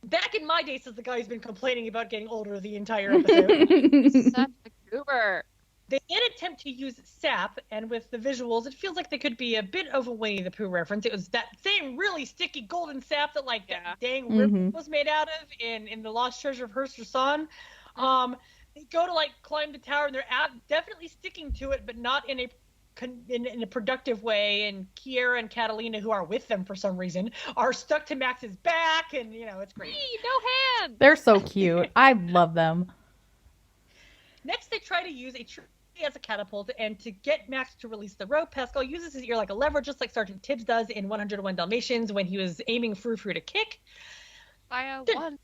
Back in my day, says the guy who's been complaining about getting older the entire episode. Such a goober. They then attempt to use sap, and with the visuals, it feels like they could be a bit of a Winnie the Pooh reference. It was that same really sticky golden sap that that dang rip was made out of in The Lost Treasure of Herster-san. They go to climb the tower, and they're definitely sticking to it, but not in a productive way, and Kiera and Catalina, who are with them for some reason, are stuck to Max's back, and it's great. No hands. They're so cute. I love them. Next, they try to use a tree as a catapult, and to get Max to release the rope, Pascal uses his ear like a lever, just like Sergeant Tibbs does in 101 Dalmatians when he was aiming Frou Frou to kick. Fire one.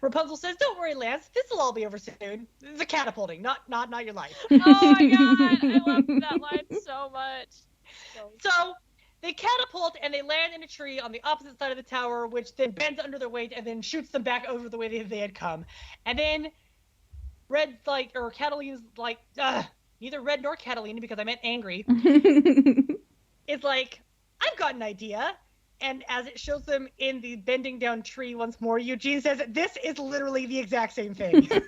Rapunzel says, "Don't worry, Lance. This will all be over soon. The catapulting, not your life." Oh my god, I love that line so much. So they catapult and they land in a tree on the opposite side of the tower, which then bends under their weight and then shoots them back over the way they had come. And then Catalina's like, neither Red nor Catalina, because I meant angry, is like, I've got an idea. And as it shows them in the bending down tree once more, Eugene says, this is literally the exact same thing. So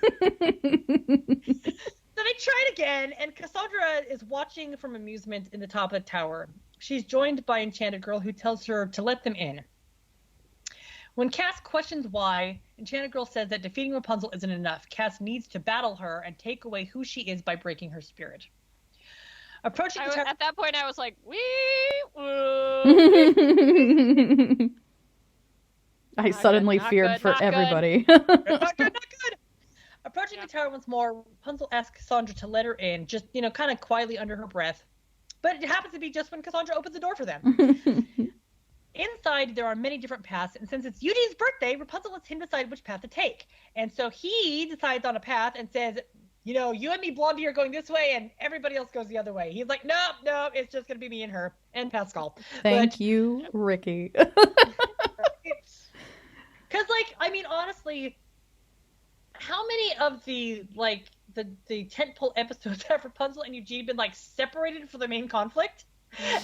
they try it again, and Cassandra is watching from amusement in the top of the tower. She's joined by Enchanted Girl, who tells her to let them in. When Cass questions why, Enchanted Girl says that defeating Rapunzel isn't enough. Cass needs to battle her and take away who she is by breaking her spirit. At that point, I was like, wee, I suddenly feared for everybody. Not good. Approaching the tower once more, Rapunzel asks Cassandra to let her in, just, kind of quietly under her breath. But it happens to be just when Cassandra opens the door for them. Inside, there are many different paths, and since it's Eugene's birthday, Rapunzel lets him decide which path to take. And so he decides on a path and says, you and me, Blondie, are going this way, and everybody else goes the other way. He's like, nope, it's just going to be me and her, and Pascal. Thank you, Ricky. Because, honestly, how many of the tentpole episodes have Rapunzel and Eugene been, separated for the main conflict?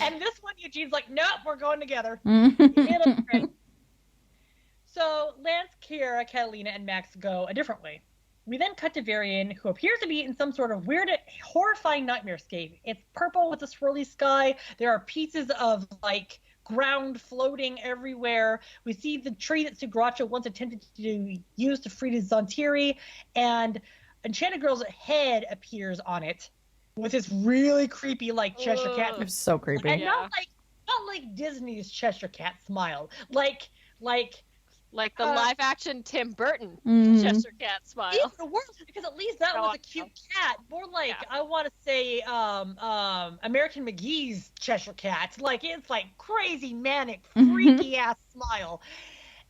And this one, Eugene's like, nope, we're going together. So Lance, Kiera, Catalina, and Max go a different way. We then cut to Varian, who appears to be in some sort of weird, horrifying nightmare scape. It's purple with a swirly sky. There are pieces of, ground floating everywhere. We see the tree that Sugracha once attempted to use to free Zhan Tiri, and Enchanted Girl's head appears on it with this really creepy, like, Cheshire Cat. It was so creepy. And not like Disney's Cheshire Cat smile. Like the live action Tim Burton Cheshire Cat smile. Even worse, because at least that was a cute cat. More like, I want to say American McGee's Cheshire Cat. Like, it's like crazy, manic, freaky ass smile.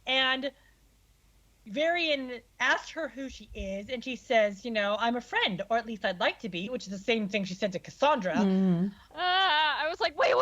And Varian asked her who she is, and she says, I'm a friend, or at least I'd like to be, which is the same thing she said to Cassandra. I was like, wait.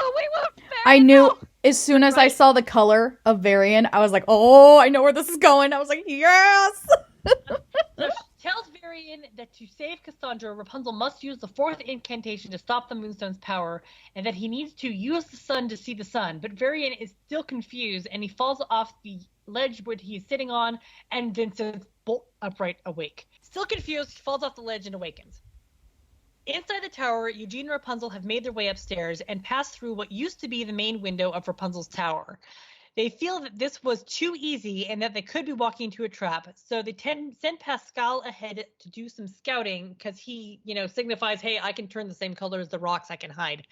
I knew as soon as I saw the color of Varian, I was like, oh, I know where this is going. I was like, yes! So she tells Varian that to save Cassandra, Rapunzel must use the 4th incantation to stop the Moonstone's power, and that he needs to use the sun to see the sun. But Varian is still confused, and he falls off the ledge where he is sitting on, and then sits bolt upright awake. Still confused, he falls off the ledge and awakens. Inside the tower, Eugene and Rapunzel have made their way upstairs and pass through what used to be the main window of Rapunzel's tower. They feel that this was too easy and that they could be walking into a trap, so they send Pascal ahead to do some scouting, because he, signifies, hey, I can turn the same color as the rocks, I can hide.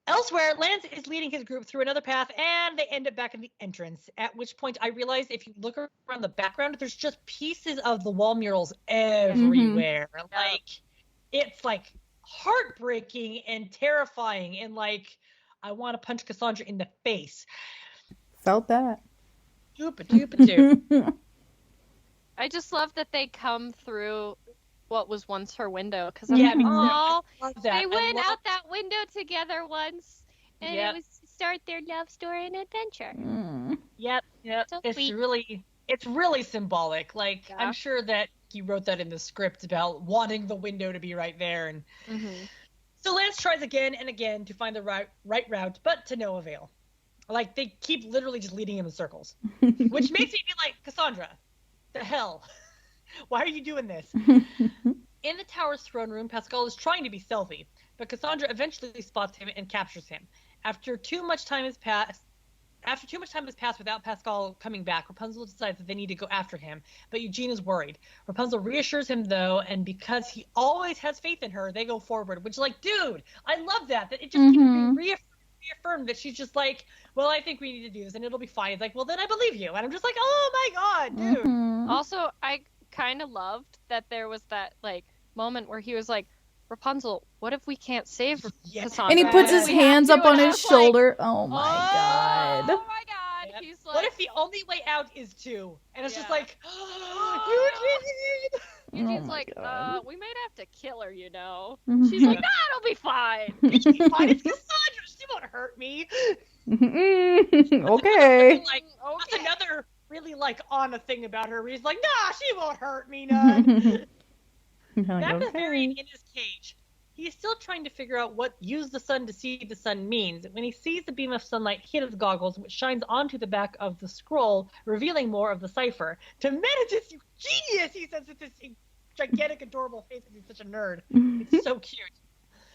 Elsewhere, Lance is leading his group through another path, and they end up back in the entrance, at which point I realized if you look around the background, there's just pieces of the wall murals everywhere. Like, it's, like, heartbreaking and terrifying, and, like, I want to punch Cassandra in the face. Felt that. Doop-a-doop-a-doop. I just love that they come through what was once her window, because Yeah, they went out that window together once, and it was to start their love story and adventure. Yep. So It's sweet. really symbolic. Like, I'm sure that he wrote that in the script about wanting the window to be right there. And so Lance tries again and again to find the right route, but to no avail. Like, they keep literally just leading him in circles, which makes me be like, Cassandra, the hell? Why are you doing this? In the tower's throne room, Pascal is trying to be stealthy, but Cassandra eventually spots him and captures him. After too much time has passed without Pascal coming back, Rapunzel decides that they need to go after him, but Eugene is worried. Rapunzel reassures him, though, and because he always has faith in her, they go forward, which, like, dude, I love that it just keeps being reaffirmed that she's just like, well, I think we need to do this, and it'll be fine. It's like, well, then I believe you. And I'm just like, oh, my God, dude. Also, I kind of loved that there was that, like, moment where he was like, Rapunzel, what if we can't save Cassandra? And he puts his hands up on his shoulder. Like, oh my god. Oh my god. Yep. He's like, what if the only way out is 2? And it's just like, Eugene's my like, God. we might have to kill her, She's like, nah, it'll be fine. It'll be fine. It's Cassandra. She won't hurt me. Okay. Like, that's another really, like, on a thing about her where he's like, nah, she won't hurt me none. Back to Varian in his cage. He is still trying to figure out what use the sun to see the sun means when he sees the beam of sunlight hit his goggles, which shines onto the back of the scroll, revealing more of the cipher. Demanitus, you genius, he says with this gigantic, adorable face because he's such a nerd. It's so cute.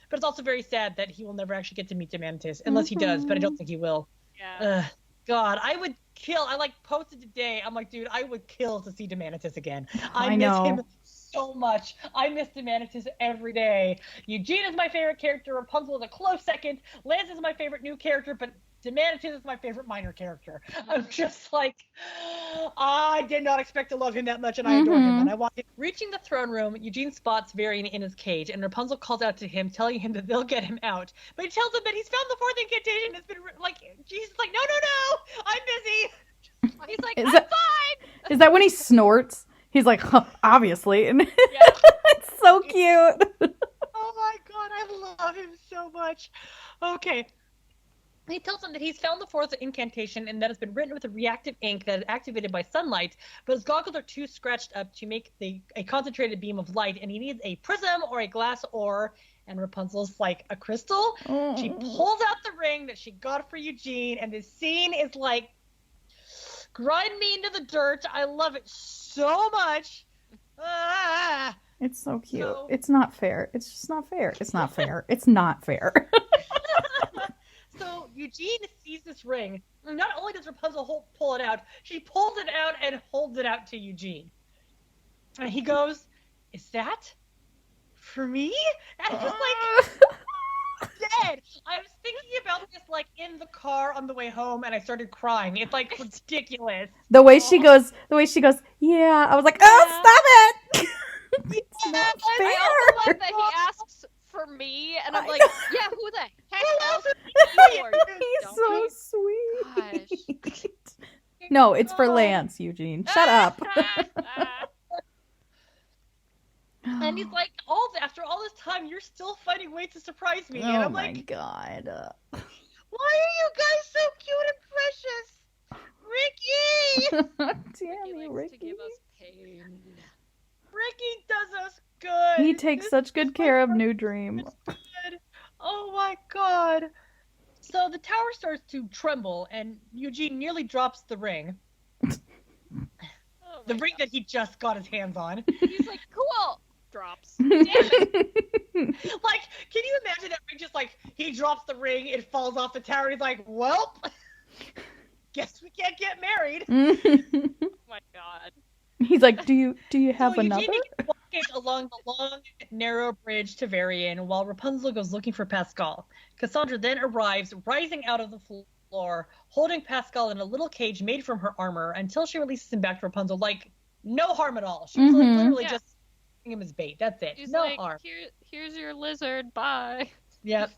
But it's also very sad that he will never actually get to meet Demanitus, unless he does, but I don't think he will. Yeah. God, I would kill. I, like, posted today. I'm like, dude, I would kill to see Demanitus again. I miss know. him so much. I miss Demanitus every day. Eugene is my favorite character. Rapunzel is a close second. Lance is my favorite new character, but Demanitus is my favorite minor character. I'm just like, I did not expect to love him that much, and I adore him, and I want him. Reaching the throne room, Eugene spots Varian in his cage, and Rapunzel calls out to him, telling him that they'll get him out. But he tells him that he's found the 4th incantation. It's been, like, Jesus is like, no, I'm busy. He's like, Is I'm that- fine. Is that when he snorts? He's like, huh, obviously. And it's so cute. Oh my God, I love him so much. Okay. He tells him that he's found the 4th incantation and that it's been written with a reactive ink that is activated by sunlight, but his goggles are too scratched up to make a concentrated beam of light, and he needs a prism or a glass ore, and Rapunzel's like, a crystal? She pulls out the ring that she got for Eugene, and this scene is like, grind me into the dirt. I love it so much. It's so cute. So- It's not fair. It's just not fair. It's not fair. It's not fair. So Eugene sees this ring. And not only does Rapunzel pull it out, she pulls it out and holds it out to Eugene. And he goes, "Is that for me?" And I'm just like, dead. I was thinking about this like in the car on the way home, and I started crying. It's like ridiculous. The way she goes, yeah. I was like, oh, stop it! It's not fair. I also love that he asks for me, and I'm like, yeah, who the heck else? He's so sweet. Gosh. No, it's for Lance, Eugene. Shut up. And he's like, after all this time, you're still finding ways to surprise me. Oh And I'm my like, god. why are you guys so cute and precious? Ricky! Damn you, likes to Ricky. give us pain. Ricky does us good. He takes such good care of New Dream. Good. Oh my god. So the tower starts to tremble, and Eugene nearly drops the ring. Oh The my ring God. that he just got his hands on. He's like, cool. Drops. Damn it. Like, can you imagine that ring just like, he drops the ring, it falls off the tower, he's like, well, guess we can't get married. Oh my God. He's like, do you have So another? Eugene is walking along the long, narrow bridge to Varian while Rapunzel goes looking for Pascal. Cassandra then arrives, rising out of the floor, holding Pascal in a little cage made from her armor until she releases him back to Rapunzel. Like, no harm at all. She was like, literally Yeah. just using him as bait. That's it. She's no like, harm. here's your lizard. Bye. Yep.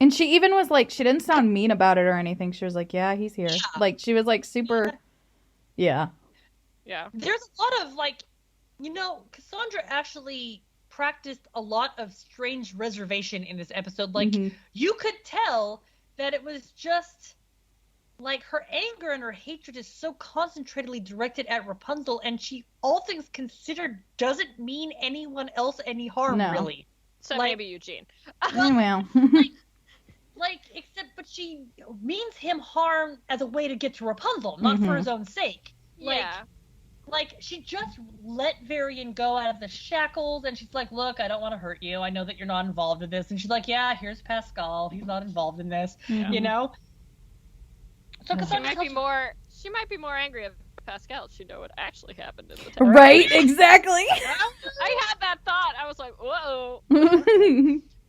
And she even was like, she didn't sound mean about it or anything. She was like, yeah, he's here. Like, she was like super, yeah. Yeah. There's a lot of, like, Cassandra actually practiced a lot of strange reservation in this episode. Like, you could tell that it was just, like, her anger and her hatred is so concentratedly directed at Rapunzel, and she, all things considered, doesn't mean anyone else any harm, No. really. So Like- maybe Eugene. Well. But she means him harm as a way to get to Rapunzel, not for his own sake. Yeah. Like, she just let Varian go out of the shackles, and she's like, look, I don't want to hurt you. I know that you're not involved in this. And she's like, yeah, here's Pascal. He's not involved in this, you know? So Yeah. She might be more angry at Pascal. She know what actually happened in the tower. Right, exactly. I had that thought. I was like, whoa.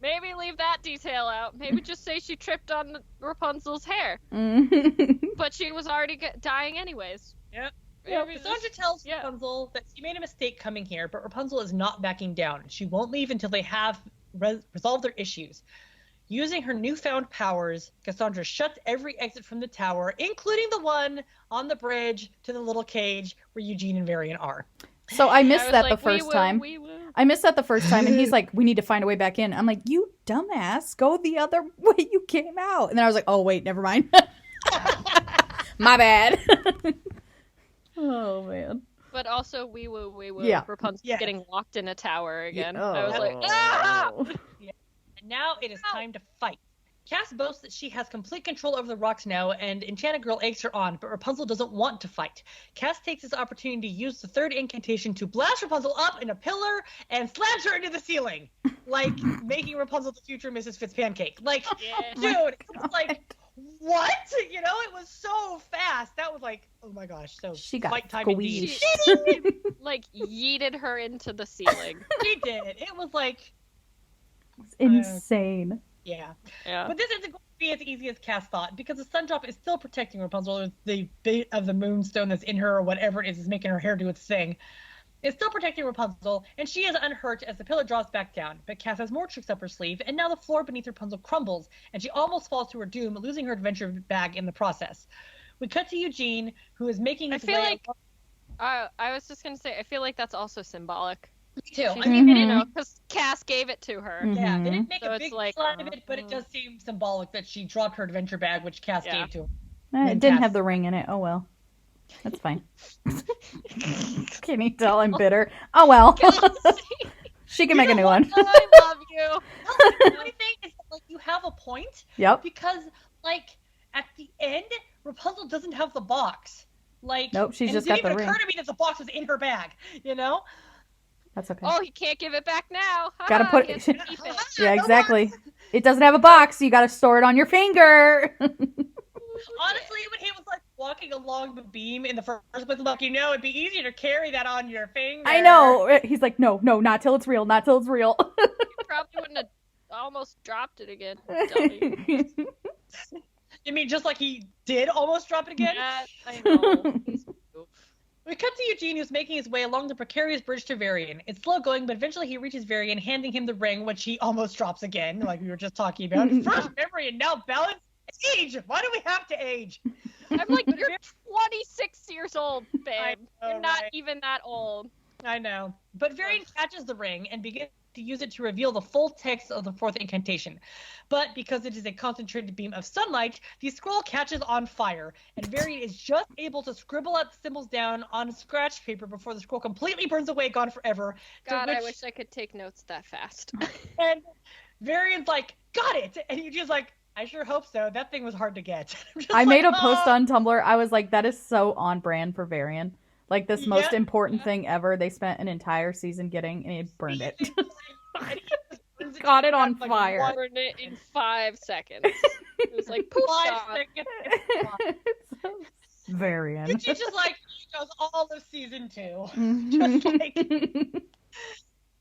Maybe leave that detail out. Maybe just say she tripped on Rapunzel's hair. But she was already dying anyways. Yep. Maybe Cassandra tells Rapunzel that she made a mistake coming here, but Rapunzel is not backing down. She won't leave until they have resolved their issues. Using her newfound powers, Cassandra shuts every exit from the tower, including the one on the bridge to the little cage where Eugene and Varian are. So I missed was that like, the first time. We will. I missed that the first time, and he's like, we need to find a way back in. I'm like, you dumbass, go the other way you came out. And then I was like, oh, wait, never mind. My bad. Oh, man. But also, we woo. Yeah. Rapunzel Yes. getting locked in a tower again. Oh. I was like, ah! And now it is time to fight. Cass boasts that she has complete control over the rocks now, and Enchanted Girl eggs her on, but Rapunzel doesn't want to fight. Cass takes this opportunity to use the third incantation to blast Rapunzel up in a pillar and slams her into the ceiling, like making Rapunzel the future Mrs. Fitzpancake. Like, Yeah. dude, it was like, what? You know, it was so fast. That was like, oh my gosh. So She got fight time indeed. squeezed. Like, yeeted her into the ceiling. She did. It was like, It's insane. yeah. Yeah. But this isn't going to be as easy as Cass thought, because the sun drop is still protecting Rapunzel, or the bit of the moonstone that's in her, or whatever it is making her hair do its thing. It's still protecting Rapunzel, and she is unhurt as the pillar drops back down. But Cass has more tricks up her sleeve, and now the floor beneath Rapunzel crumbles, and she almost falls to her doom, losing her adventure bag in the process. We cut to Eugene, who is making his I feel way. like I was just gonna say, I feel like that's also symbolic. Me too. She's, I mean, you know, because Cass gave it to her. yeah, they didn't make So a it's big like, deal out of it, but it does seem symbolic that she dropped her adventure bag, which Cass Yeah. gave to her. It didn't have the ring in it. Oh, well. That's fine. Can you tell I'm bitter? Oh, well. She can make a new one. I love you. The funny thing is, like, you have a point. Yep. Because, like, at the end, Rapunzel doesn't have the box. Like, Nope, she's and just it got didn't the even ring. occur to me that the box was in her bag, you know? That's okay. Oh, he can't give it back now. Gotta put He has to keep it. Yeah, No exactly. box. It doesn't have a box, so you gotta store it on your finger. Honestly, when he was like walking along the beam in the first place, I'm like, it'd be easier to carry that on your finger. I know. He's like, no, not till it's real, not till it's real. You probably wouldn't have almost dropped it again. Dummy. You mean just like he did almost drop it again? Yeah, I know. He's a goof. We cut to Eugene, who's making his way along the precarious bridge to Varian. It's slow going, but eventually he reaches Varian, handing him the ring, which he almost drops again, like we were just talking about. First memory and now balance. Age! Why do we have to age? I'm like, you're 26 years old, babe. I know, You're not right? even that old. I know. But Varian catches the ring and begins to use it to reveal the full text of the fourth incantation. But because it is a concentrated beam of sunlight, the scroll catches on fire, and Varian is just able to scribble out the symbols down on scratch paper before the scroll completely burns away, gone forever. God, I wish I could take notes that fast. And Varian's like, got it! And Eugene's like, I sure hope so. That thing was hard to get. I made a post on Tumblr. I was like, that is so on brand for Varian. Like, this most important thing ever they spent an entire season getting, and he burned it. Got it on fire. Burned it in 5 seconds. It was like, poof, 5 seconds. Varian. She's just like, he goes all of season 2. Just like...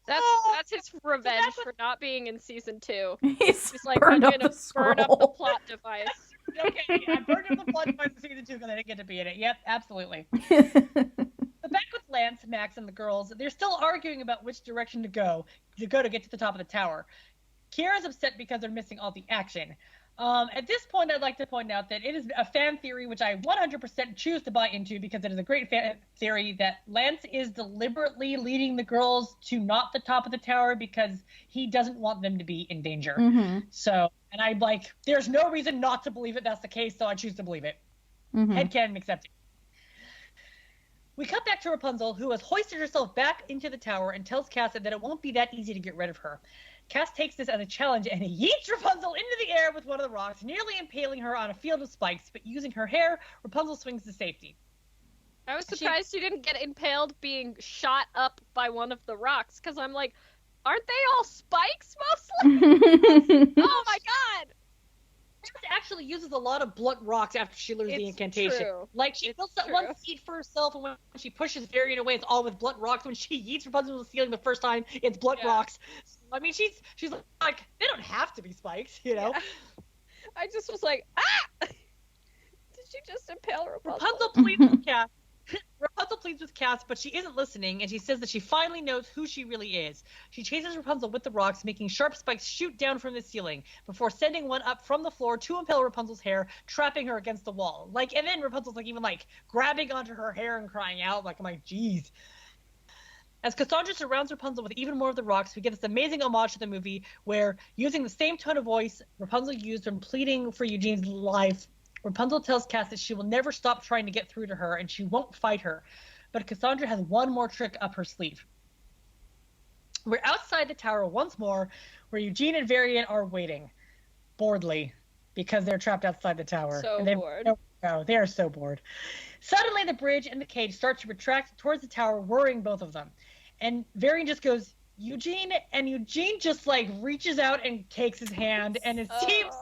That's his revenge for not being in season 2. He's like, burned I'm up gonna the burn up the scroll. plot device. Okay, I burned up the plot device in season 2 because I didn't get to be in it. Yep, absolutely. But back with Lance, Max, and the girls, they're still arguing about which direction to go to get to the top of the tower. Kiara's upset because they're missing all the action. At this point, I'd like to point out that it is a fan theory which I 100% choose to buy into because it is a great fan theory that Lance is deliberately leading the girls to not the top of the tower because he doesn't want them to be in danger. So, and I'm like, there's no reason not to believe it. That's the case, so I choose to believe it. Headcanon accepted. We cut back to Rapunzel, who has hoisted herself back into the tower and tells Cassa that it won't be that easy to get rid of her. Cass takes this as a challenge and yeets Rapunzel into the air with one of the rocks, nearly impaling her on a field of spikes, but using her hair, Rapunzel swings to safety. I was surprised she didn't get impaled being shot up by one of the rocks, because I'm like, aren't they all spikes mostly? Oh my god! She actually uses a lot of blunt rocks after she learns the incantation. True. Like, she builds that one seat for herself, and when she pushes Varian away, it's all with blunt rocks. When she yeets Rapunzel to the ceiling the first time, it's blunt rocks. I mean, she's like, they don't have to be spikes, you know? Yeah. I just was like, ah! Did she just impale Rapunzel? Rapunzel pleads with Cass, but she isn't listening, and she says that she finally knows who she really is. She chases Rapunzel with the rocks, making sharp spikes shoot down from the ceiling, before sending one up from the floor to impale Rapunzel's hair, trapping her against the wall. Like, and then Rapunzel's like even like grabbing onto her hair and crying out. Like, I'm like, geez. As Cassandra surrounds Rapunzel with even more of the rocks, we get this amazing homage to the movie where, using the same tone of voice Rapunzel used when pleading for Eugene's life, Rapunzel tells Cass that she will never stop trying to get through to her and she won't fight her. But Cassandra has one more trick up her sleeve. We're outside the tower once more, where Eugene and Varian are waiting, boredly, because they're trapped outside the tower. So bored. No, they are so bored. Suddenly, the bridge and the cage start to retract towards the tower, worrying both of them. And Varian just goes, Eugene, and Eugene just like reaches out and takes his hand, and it seems,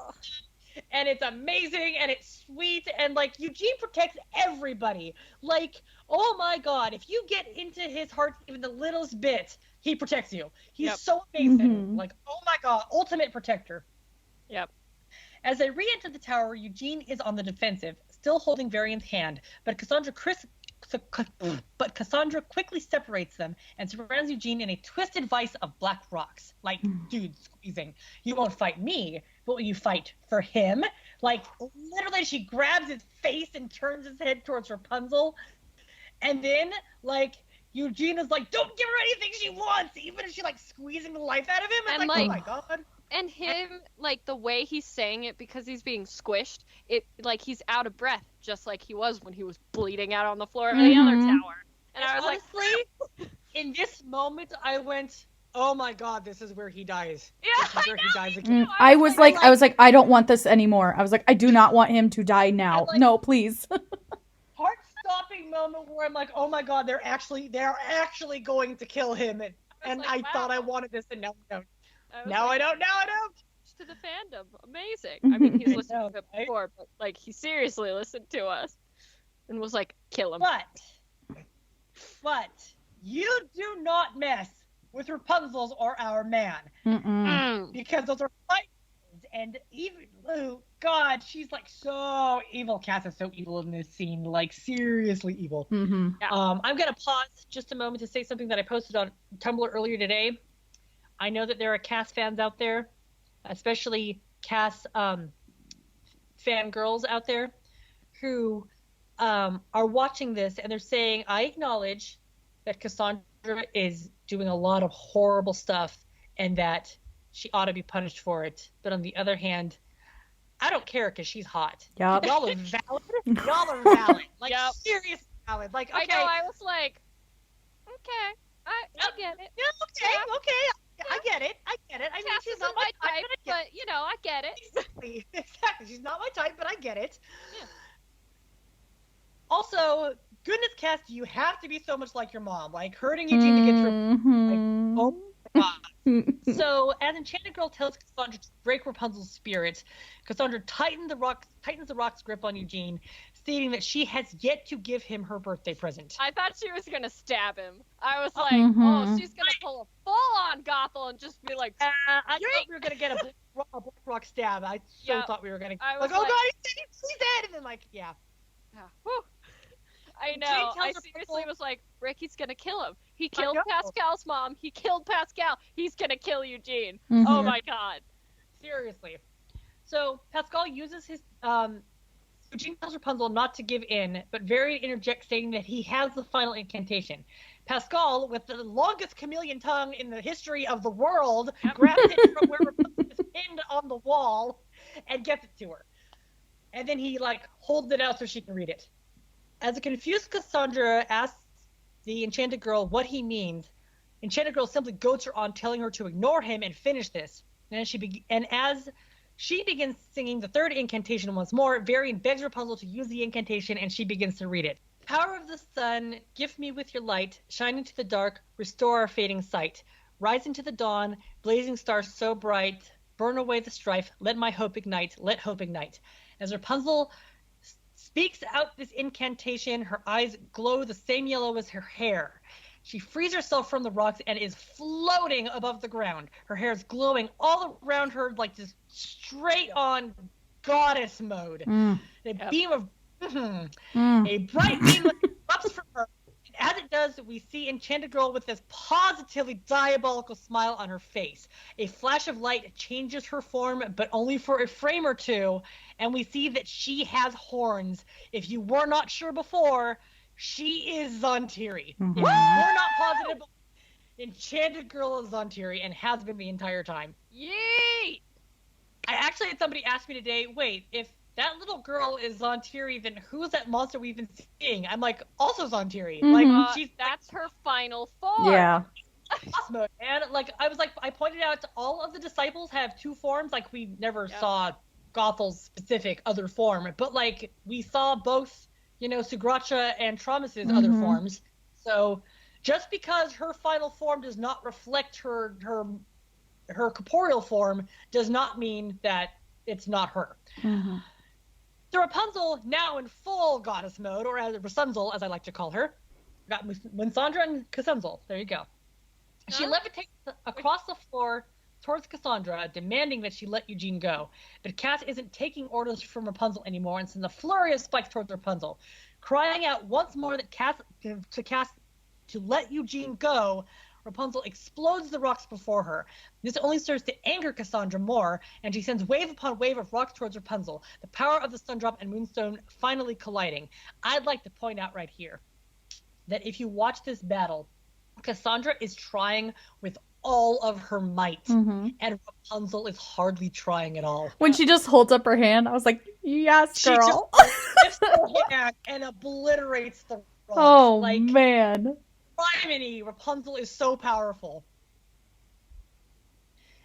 and it's amazing, and it's sweet, and like Eugene protects everybody. Like, oh my God, if you get into his heart even the littlest bit, he protects you. He's so amazing. Like, oh my God, ultimate protector. Yep. As they re-enter the tower, Eugene is on the defensive, still holding Varian's hand, but Cassandra quickly separates them and surrounds Eugene in a twisted vice of black rocks. Like, dude, squeezing. You won't fight me, but will you fight for him? Like, literally, she grabs his face and turns his head towards Rapunzel. And then, like, Eugene is like, don't give her anything she wants, even if she's, like, squeezing the life out of him. And like, oh my God. And him, like, the way he's saying it, because he's being squished, it like he's out of breath, just like he was when he was bleeding out on the floor of the other tower. And I was honestly, in this moment, I went, oh my God, this is where he dies. Yeah, this is where he dies again. I was like, I don't want this anymore. I was like, I do not want him to die now. Like, no, please. Heart-stopping moment where I'm like, oh my God, they're actually going to kill him. And I thought I wanted this, and now I don't. Now I don't. to the fandom. Amazing. I mean, he's I listened know, to it right? before, but like he seriously listened to us and was like, kill him. But you do not mess with Rapunzel's or our man. Because those are fight words, and even, oh god, she's like so evil. Cass is so evil in this scene, like seriously evil. Yeah. I'm gonna pause just a moment to say something that I posted on Tumblr earlier today. I know that there are Cass fans out there, especially Cass fangirls out there, who are watching this and they're saying, I acknowledge that Cassandra is doing a lot of horrible stuff and that she ought to be punished for it. But on the other hand, I don't care because she's hot. Yep. Y'all are valid. Y'all are valid. Like, Yep. seriously valid. Like, okay. I know, I was like, okay, I get it. Yeah, okay. I get it. I mean, Cass she's isn't not my type, but I get it. Exactly. She's not my type, but I get it. Yeah. Also, goodness, Cass, you have to be so much like your mom. Like, hurting Eugene to get through. Like, oh my god. So, as Enchanted Girl tells Cassandra to break Rapunzel's spirit, Cassandra tightens the rock's grip on Eugene, stating that she has yet to give him her birthday present. I thought she was gonna stab him. I was like, oh, she's gonna pull a full-on Gothel and just be like, I thought we were gonna get a black rock stab. I thought we were gonna. I like, was oh like- god, he's dead, and then like, yeah. whew. I Jane know. tells I her seriously people- was like, Ricky's gonna kill him. He killed know. Pascal's mom. He killed Pascal. He's gonna kill Eugene. Oh my god. Seriously. So Pascal uses his Eugene tells Rapunzel not to give in, but Varian interjects stating that he has the final incantation. Pascal, with the longest chameleon tongue in the history of the world, grabs it from where Rapunzel is pinned on the wall and gets it to her. And then he like holds it out so she can read it. As a confused Cassandra asks the Enchanted Girl what he means, Enchanted Girl simply goads her on, telling her to ignore him and finish this. And as she begins singing the third incantation once more, Varian begs Rapunzel to use the incantation, and she begins to read it. Power of the sun, gift me with your light, shine into the dark, restore our fading sight. Rise into the dawn, blazing stars so bright, burn away the strife, let my hope ignite, let hope ignite. As Rapunzel speaks out this incantation, her eyes glow the same yellow as her hair. She frees herself from the rocks and is floating above the ground. Her hair is glowing all around her like this straight on goddess mode. A beam of a bright beam erupts from her. And as it does, we see Enchanted Girl with this positively diabolical smile on her face. A flash of light changes her form, but only for a frame or two, and we see that she has horns. If you were not sure before, she is Zhan Tiri. If you were not positive, Enchanted Girl is Zhan Tiri and has been the entire time. Yeet! I actually had somebody ask me today, wait, if that little girl is Zhan Tiri, then who's that monster we've been seeing? I'm like, also Zhan Tiri. Like, she's That's her final form. Yeah. boss mode. And like, I pointed out all of the disciples have two forms. Like, we never saw Gothel's specific other form, but like, we saw both, Sugracha and Tromus's other forms. So just because her final form does not reflect her corporeal form does not mean that it's not her. So Rapunzel, now in full goddess mode, or as Rapunzel, as I like to call her, got Winsandra and Cassandra. There you go. She levitates across the floor towards Cassandra, demanding that she let Eugene go. But Cass isn't taking orders from Rapunzel anymore, and sends a flurry of spikes towards Rapunzel. Crying out once more that Cass to let Eugene go, Rapunzel explodes the rocks before her. This only serves to anger Cassandra more, and she sends wave upon wave of rocks towards Rapunzel, the power of the Sundrop and Moonstone finally colliding. I'd like to point out right here that if you watch this battle, Cassandra is trying with all of her might, and Rapunzel is hardly trying at all. When she just holds up her hand, I was like, yes, She girl. just lifts her hand and obliterates the rocks. Oh, like, man. Criminy, Rapunzel is so powerful.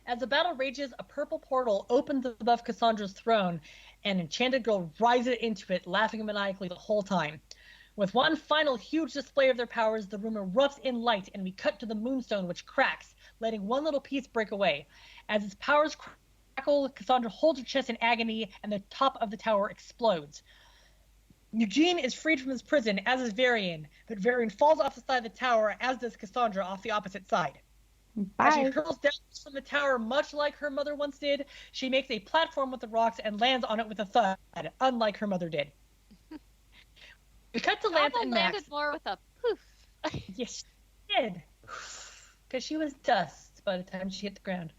As the battle rages, a purple portal opens above Cassandra's throne, and Enchanted Girl rises into it, laughing maniacally the whole time. With one final huge display of their powers, the room erupts in light, and we cut to the Moonstone, which cracks, letting one little piece break away. As its powers crackle, Cassandra holds her chest in agony, and the top of the tower explodes. Eugene is freed from his prison, as is Varian, but Varian falls off the side of the tower, as does Cassandra off the opposite side. Bye. As she hurls down from the tower, much like her mother once did, she makes a platform with the rocks and lands on it with a thud, unlike her mother did. We cut to Lance and Max. landed more with a poof. Yes, she did. Because she was dust by the time she hit the ground.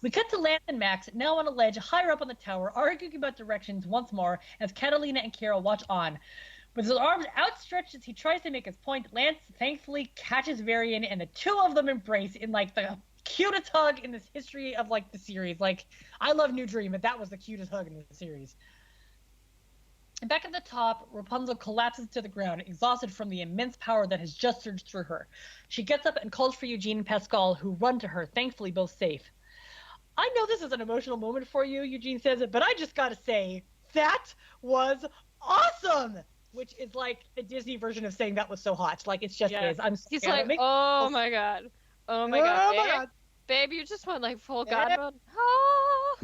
We cut to Lance and Max, now on a ledge higher up on the tower, arguing about directions once more as Catalina and Carol watch on. With his arms outstretched as he tries to make his point, Lance thankfully catches Varian, and the two of them embrace in, like, the cutest hug in this history of, like, the series. Like, I love New Dream, but that was the cutest hug in the series. And back at the top, Rapunzel collapses to the ground, exhausted from the immense power that has just surged through her. She gets up and calls for Eugene and Pascal, who run to her, thankfully both safe. I know this is an emotional moment for you, Eugene says it, but I just gotta say, that was awesome! Which is like the Disney version of saying that was so hot. Like, it's just is. I'm sorry. He's like, oh my god. Oh my god. Babe, you just went like full god mode. Oh,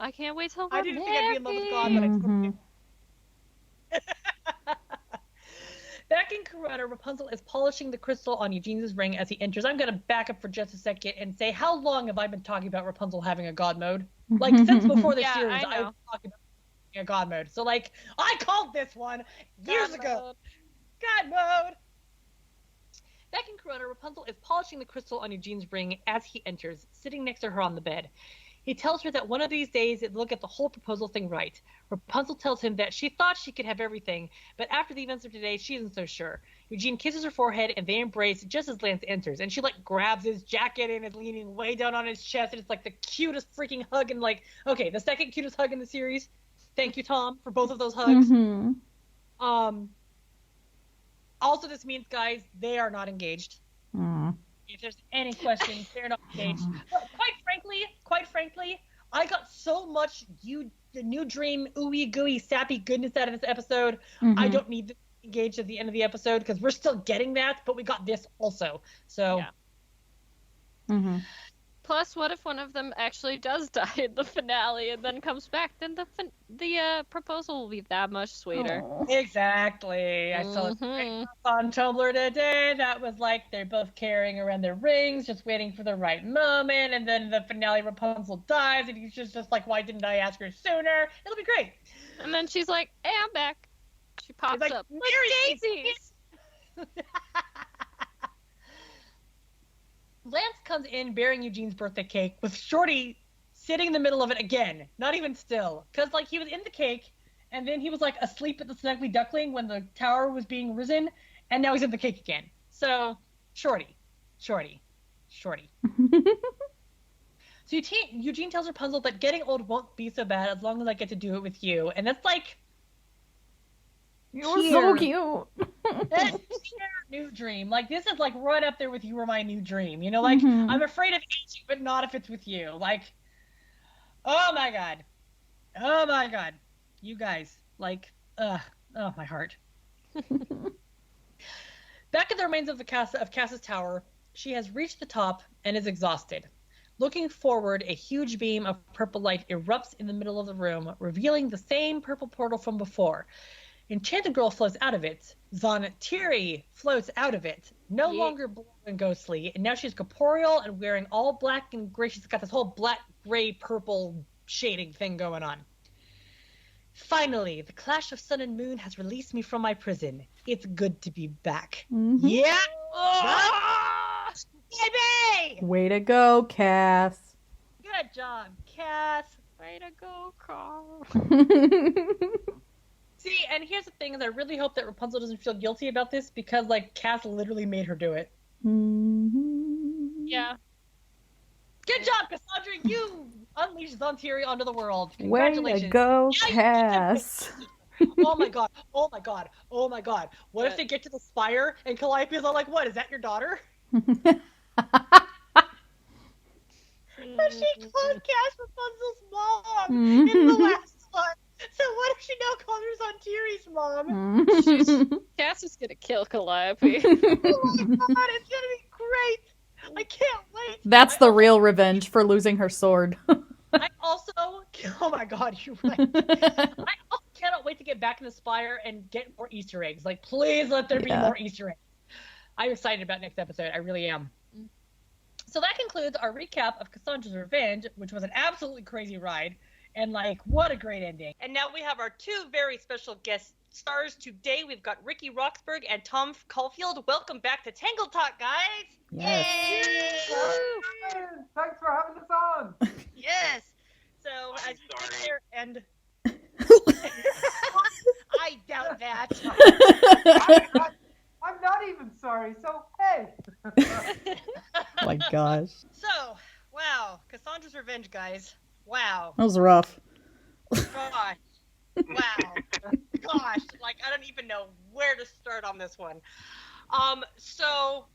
I can't wait till we're I didn't think I'd be in love with God, but I totally Back in Corona, Rapunzel is polishing the crystal on Eugene's ring as he enters. I'm going to back up for just a second and say, how long have I been talking about Rapunzel having a god mode? Like, since before the series, I've been talking about having a god mode. So, like, I called this one years ago. God mode! Back in Corona, Rapunzel is polishing the crystal on Eugene's ring as he enters, sitting next to her on the bed. He tells her that one of these days they'll get the whole proposal thing right. Rapunzel tells him that she thought she could have everything, but after the events of today, she isn't so sure. Eugene kisses her forehead, and they embrace just as Lance enters. And she, like, grabs his jacket and is leaning way down on his chest, and it's, like, the cutest freaking hug. And, like, okay, the second cutest hug in the series. Thank you, Tom, for both of those hugs. Also, this means, guys, they are not engaged. If there's any questions, they're not engaged. But quite frankly, I got so much the New Dream ooey gooey sappy goodness out of this episode. I don't need to engage at the end of the episode because we're still getting that, but we got this also. So. Yeah. Plus, what if one of them actually does die in the finale and then comes back? Then the proposal will be that much sweeter. Exactly. I saw it on Tumblr today. That was like they're both carrying around their rings, just waiting for the right moment. And then the finale, Rapunzel dies, and he's just like, "Why didn't I ask her sooner?" It'll be great. And then she's like, "Hey, I'm back." She pops like, up like daisies. Lance comes in bearing Eugene's birthday cake with Shorty sitting in the middle of it again, not even still. Because, like, he was in the cake, and then he was, like, asleep at the Snuggly Duckling when the tower was being risen, and now he's in the cake again. So, Shorty. So Eugene tells Rapunzel that getting old won't be so bad as long as I get to do it with you. And that's, like... You're so cute. That's your New Dream. Like, this is, like, right up there with You Were My New Dream. You know, like, I'm afraid of aging, but not if it's with you. Like, oh, my God. Oh, my God. You guys. Like, oh, my heart. Back at the remains of Cass's tower, she has reached the top and is exhausted. Looking forward, a huge beam of purple light erupts in the middle of the room, revealing the same purple portal from before. Enchanted Girl floats out of it. Zhan Tiri floats out of it. No longer blue and ghostly, and now she's corporeal and wearing all black and gray. She's got this whole black, gray, purple shading thing going on. Finally, the clash of sun and moon has released me from my prison. It's good to be back. Yeah! Oh! Baby! Way to go, Cass. Good job, Cass. Way to go, Carl. See, and here's the thing, is I really hope that Rapunzel doesn't feel guilty about this because, like, Cass literally made her do it. Yeah. Good job, Cassandra! You unleashed Zhan Tiri onto the world. Way Congratulations. to go, Cass. Oh my god. What if they get to the Spire and Calliope's all like, what, is that your daughter? And she called Cass Rapunzel's mom in the last one. So what if she now calls her Zhan Tiri's mom? Cass is gonna kill Calliope. Oh my god, it's gonna be great. I can't wait. That's the real revenge for losing her sword. I also, oh my god, you're right. I also cannot wait to get back in the Spire and get more Easter eggs. Like, please let there be Yeah. more Easter eggs. I'm excited about next episode. I really am. So that concludes our recap of Cassandra's Revenge, which was an absolutely crazy ride. And, like, what a great ending. And now we have our two very special guest stars today. We've got Ricky Roxburgh and Tom Caulfield. Welcome back to Tangled Talk, guys. Yes. Yay! Thanks for having us on. Yes. So I'm as you sit sorry. there and I doubt that. I'm not even sorry, so hey. My gosh. So, wow, Cassandra's Revenge, guys. Wow. That was rough. Gosh. Wow. Gosh. Like, I don't even know where to start on this one. So,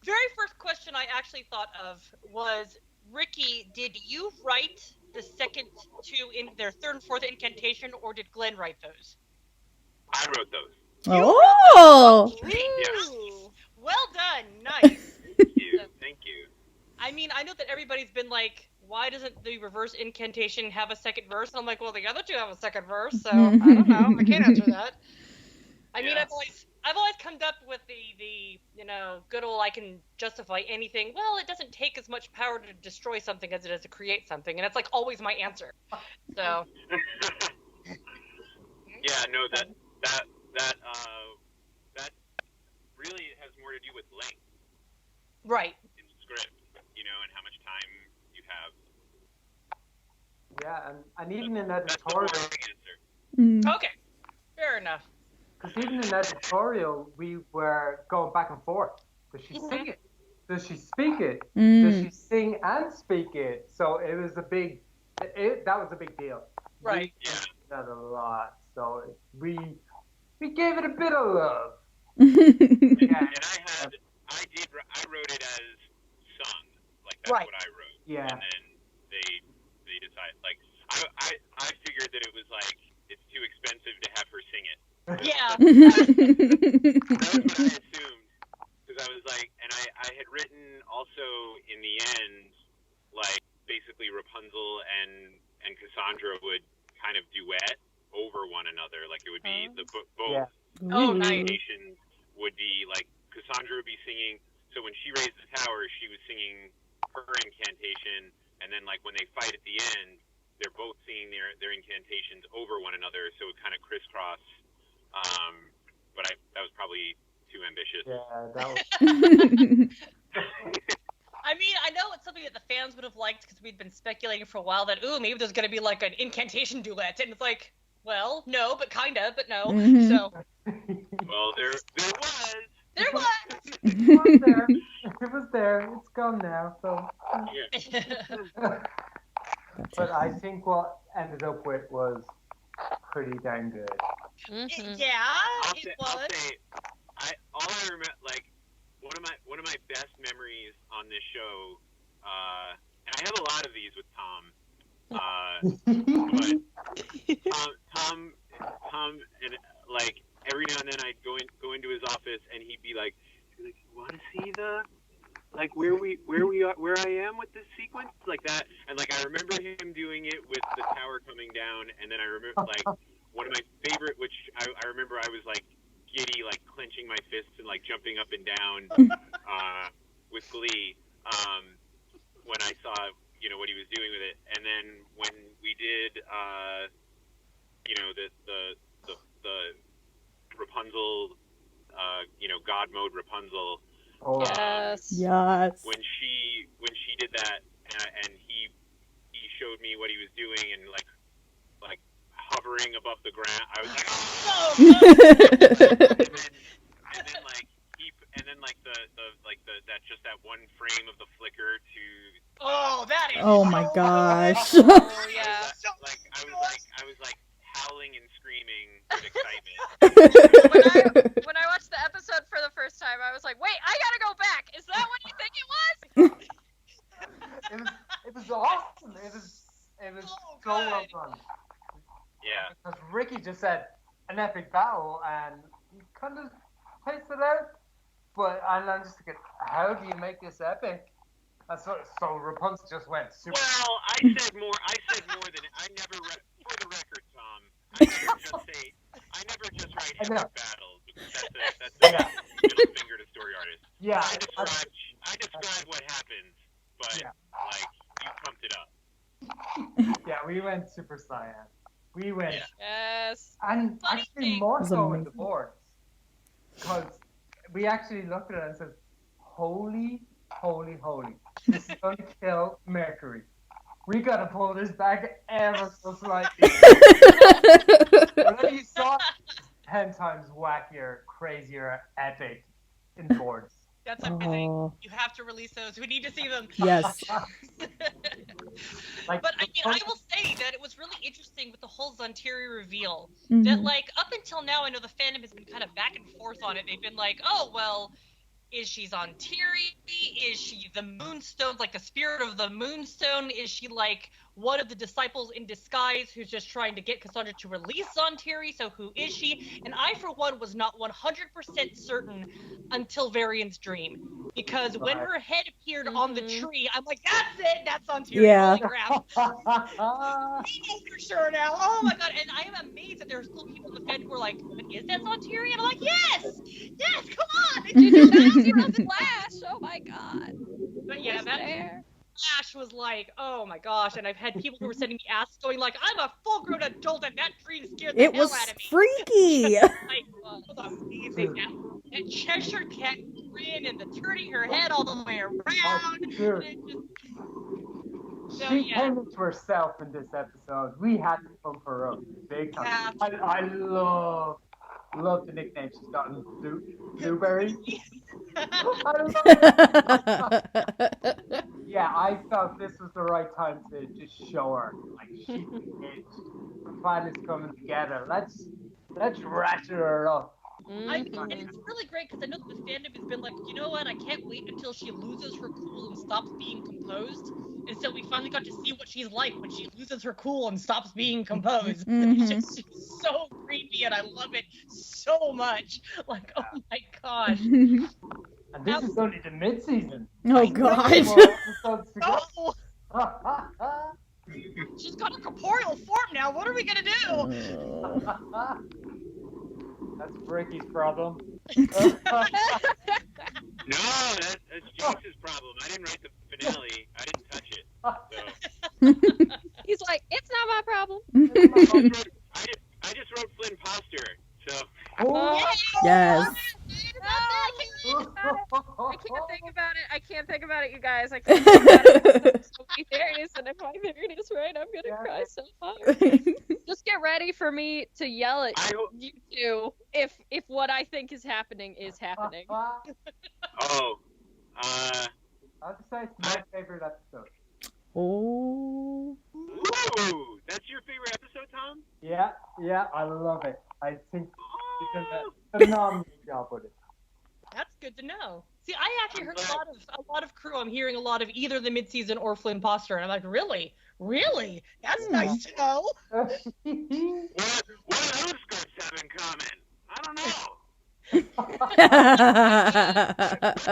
very first question I actually thought of was, Ricky, did you write the second two in their third and fourth incantation, or did Glenn write those? I wrote those. Oh! Ooh. Well done. Nice. Thank you. Thank you. I mean, I know that everybody's been like, why doesn't the reverse incantation have a second verse? And I'm like, well, the other two have a second verse, so I don't know. I can't answer that. I mean, Yeah. I've always come up with the good old I can justify anything. Well, it doesn't take as much power to destroy something as it does to create something, and it's like always my answer. So Yeah, no, that really has more to do with length right. in script, and how much time you have. Yeah, and even in That's the editorial, boring answer. Okay, fair enough. because even in editorial, we were going back and forth. Does she sing it? Does she speak it? Does she sing and speak it? So it was that was a big deal. Right. We did that a lot. So we gave it a bit of love. And I wrote it as sung, like that's Right. what I wrote. Yeah. And then they decided, like, I figured that it was like it's too expensive to have her sing it. Yeah. That was what I assumed, because I was like, and I had written also in the end, like basically Rapunzel and Cassandra would kind of duet over one another, like it would be both. Yeah. Oh, nice. Incantations would be like Cassandra would be singing. So when she raised the tower, she was singing her incantation, and then like when they fight at the end, they're both singing their incantations over one another, so it kind of crisscross. But that was probably too ambitious. Yeah, that was. I mean, I know it's something that the fans would have liked because we'd been speculating for a while that, maybe there's going to be like an incantation duet. And it's like, well, no, but kind of, but no. So. Well, there was. There was. It was there. It was there. It's gone now. So. Yeah. But I think what ended up with was pretty dang good. Yeah, I'll it say, was. all I remember, like one of my best memories on this show, and I have a lot of these with Tom. But Tom, and like every now and then I'd go into his office and he'd be like, "You want to see where I am with this sequence like that?" And like I remember him doing it with the tower coming down, and then I remember like one of my favorite, which I remember I was like giddy, like clenching my fists and like jumping up and down with glee when I saw what he was doing with it. And then when we did the Rapunzel God mode Rapunzel, Yes. Yes. when she did that and he showed me what he was doing and like hovering above the ground, I was like, oh! and then that one frame of the flicker to That is. Oh my gosh. Oh yeah. I was like howling and screaming with excitement. When I watched the episode for the first time, I was like, wait, I gotta go back. Is that what you think it was? It was awesome. It was so well done. Yeah. Because Ricky just said an epic battle, and he kind of paced it out. And I'm just thinking, how do you make this epic? So Rapunzel just went super. Well, I said more than I never. For the record, Tom, I never just write epic battles. That's a middle finger to story artists. Yeah. I describe what happens, but like you pumped it up. Yeah, we went Super Saiyan. We went. Yes. And Funny actually thing- more It was so in amazing. the boards. Because we actually looked at it and said, holy, holy, holy. This is going to kill Mercury. We got to pull this back ever so slightly. Whenever you saw it, 10 times wackier, crazier, epic in the boards. That's amazing. Oh, You have to release those. We need to see them. yes. Like, But I mean, I will say that it was really interesting with the whole Zhan Tiri reveal. That, Mhm. like, up until now, I know the fandom has been kind of back and forth on it. They've been like, oh, well, is she Zhan Tiri? Is she the Moonstone, like the spirit of the Moonstone? Is she, like, one of the disciples in disguise who's just trying to get Cassandra to release Zhan Tiri? So who is she? And I, for one, was not 100% certain until Varian's dream. Because when her head appeared on the tree, I'm like, that's it! That's Zhan Tiri! Yeah. Holy crap! We know for sure now. Oh my god! And I am amazed that there are still people in the Fed who are like, "But is that Zhan Tiri?" And I'm like, "Yes, yes, come on!" And Did you she not just- see the flash? Oh my god. but yeah, It's that there. flash was like, oh my gosh! And I've had people who were sending me asks going like, "I'm a full-grown adult, and that tree scared the It hell was out of me." freaky. Like, it was amazing. That Cheshire cat grin and the turning her head all the way around. dude. And it just, so, She yeah. came into herself in this episode. We had to pump her up big time. Yeah. I love the nickname she's gotten, Blueberry. I love it. Yeah, I felt this was the right time to just show her. Like, she's engaged. The plan is coming together. Let's ratchet her up. And it's really great because I know that the fandom has been like, you know what? I can't wait until she loses her cool and stops being composed. And so we finally got to see what she's like when she loses her cool and stops being composed. It's just so creepy, and I love it so much. Like, oh my gosh. And this is only the mid-season. Oh god. More episodes to go. No, she's got a corporeal form now. What are we gonna do? That's Ricky's problem. No, that's Josh's problem. I didn't write the finale. I didn't touch it. So. He's like, it's not my problem. I just wrote Flynn Poster. So. Yes. I can't think about it. I can't think about it, you guys. I can't think about it. There's so many theories, and if my theory is right, I'm gonna cry so hard. Just get ready for me to yell at you two if what I think is happening is happening. Oh. I'll just say it's my favorite episode. Oh. Ooh, that's your favorite episode, Tom? Yeah, I love it. I think you did a phenomenal job with it. That's good to know. See, I actually heard a lot of crew. I'm hearing a lot of either the midseason or Flynn Poster, and I'm like, really? That's nice to know. What do those scripts have in common? I don't know. What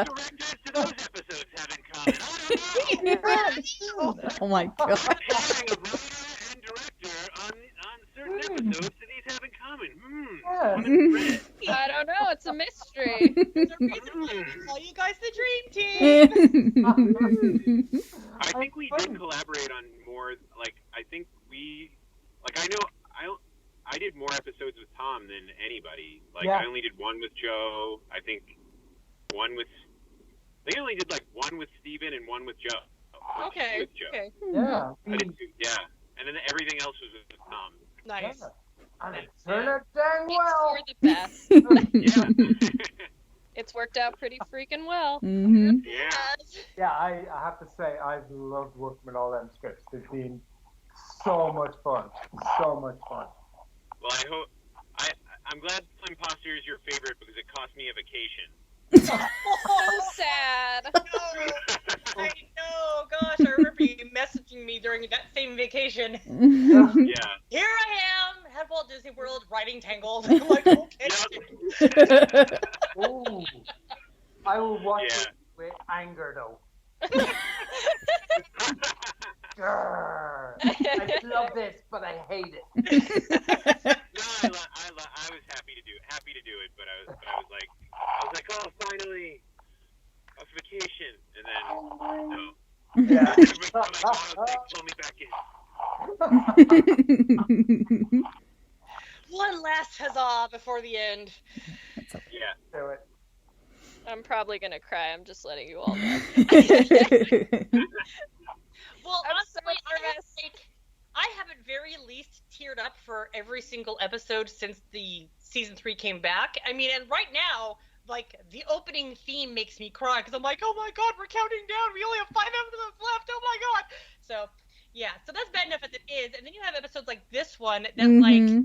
directors do those episodes have in common? I don't know. Oh my god. Pairing a writer and director on certain episodes do these have in common? I don't know. It's a mystery. There's a reason why we call you guys the Dream Team. I think we did collaborate on more. Like, I think I did more episodes with Tom than anybody. Like, Yeah. I only did one with Joe. I think they only did like one with Steven and one with Joe. Okay. With Joe. Okay. Yeah. I did two, yeah. And then everything else was with Tom. Nice. Yeah. And it turned out dang It's well. for the best. Yeah. It's worked out pretty freaking well. Mm-hmm. Yeah. Yeah, I have to say, I've loved working with all them scripts. They've been so much fun. So much fun. Well, I'm glad Flynn Poster is your favorite because it cost me a vacation. So sad. I know. Gosh, I remember you messaging me during that same vacation. Yeah. Here I am at Walt Disney World writing Tangled. I'm like, okay. Ooh. I will watch Yeah. it with anger, though. Grrr. I love this, but I hate it. No, I was happy to do it, but I was like, oh, finally, a vacation, and then no. Yeah. Everybody, oh my God, pull me back in. One last huzzah before the end. Yeah. Do it. I'm probably gonna cry. I'm just letting you all know. Well, I'm so honestly, nervous. I have at very least teared up for every single episode since the season 3 came back. I mean, and right now, like, the opening theme makes me cry because I'm like, oh my God, we're counting down. We only have 5 episodes left. Oh my God. So, yeah. So that's bad enough as it is. And then you have episodes like this one that, like,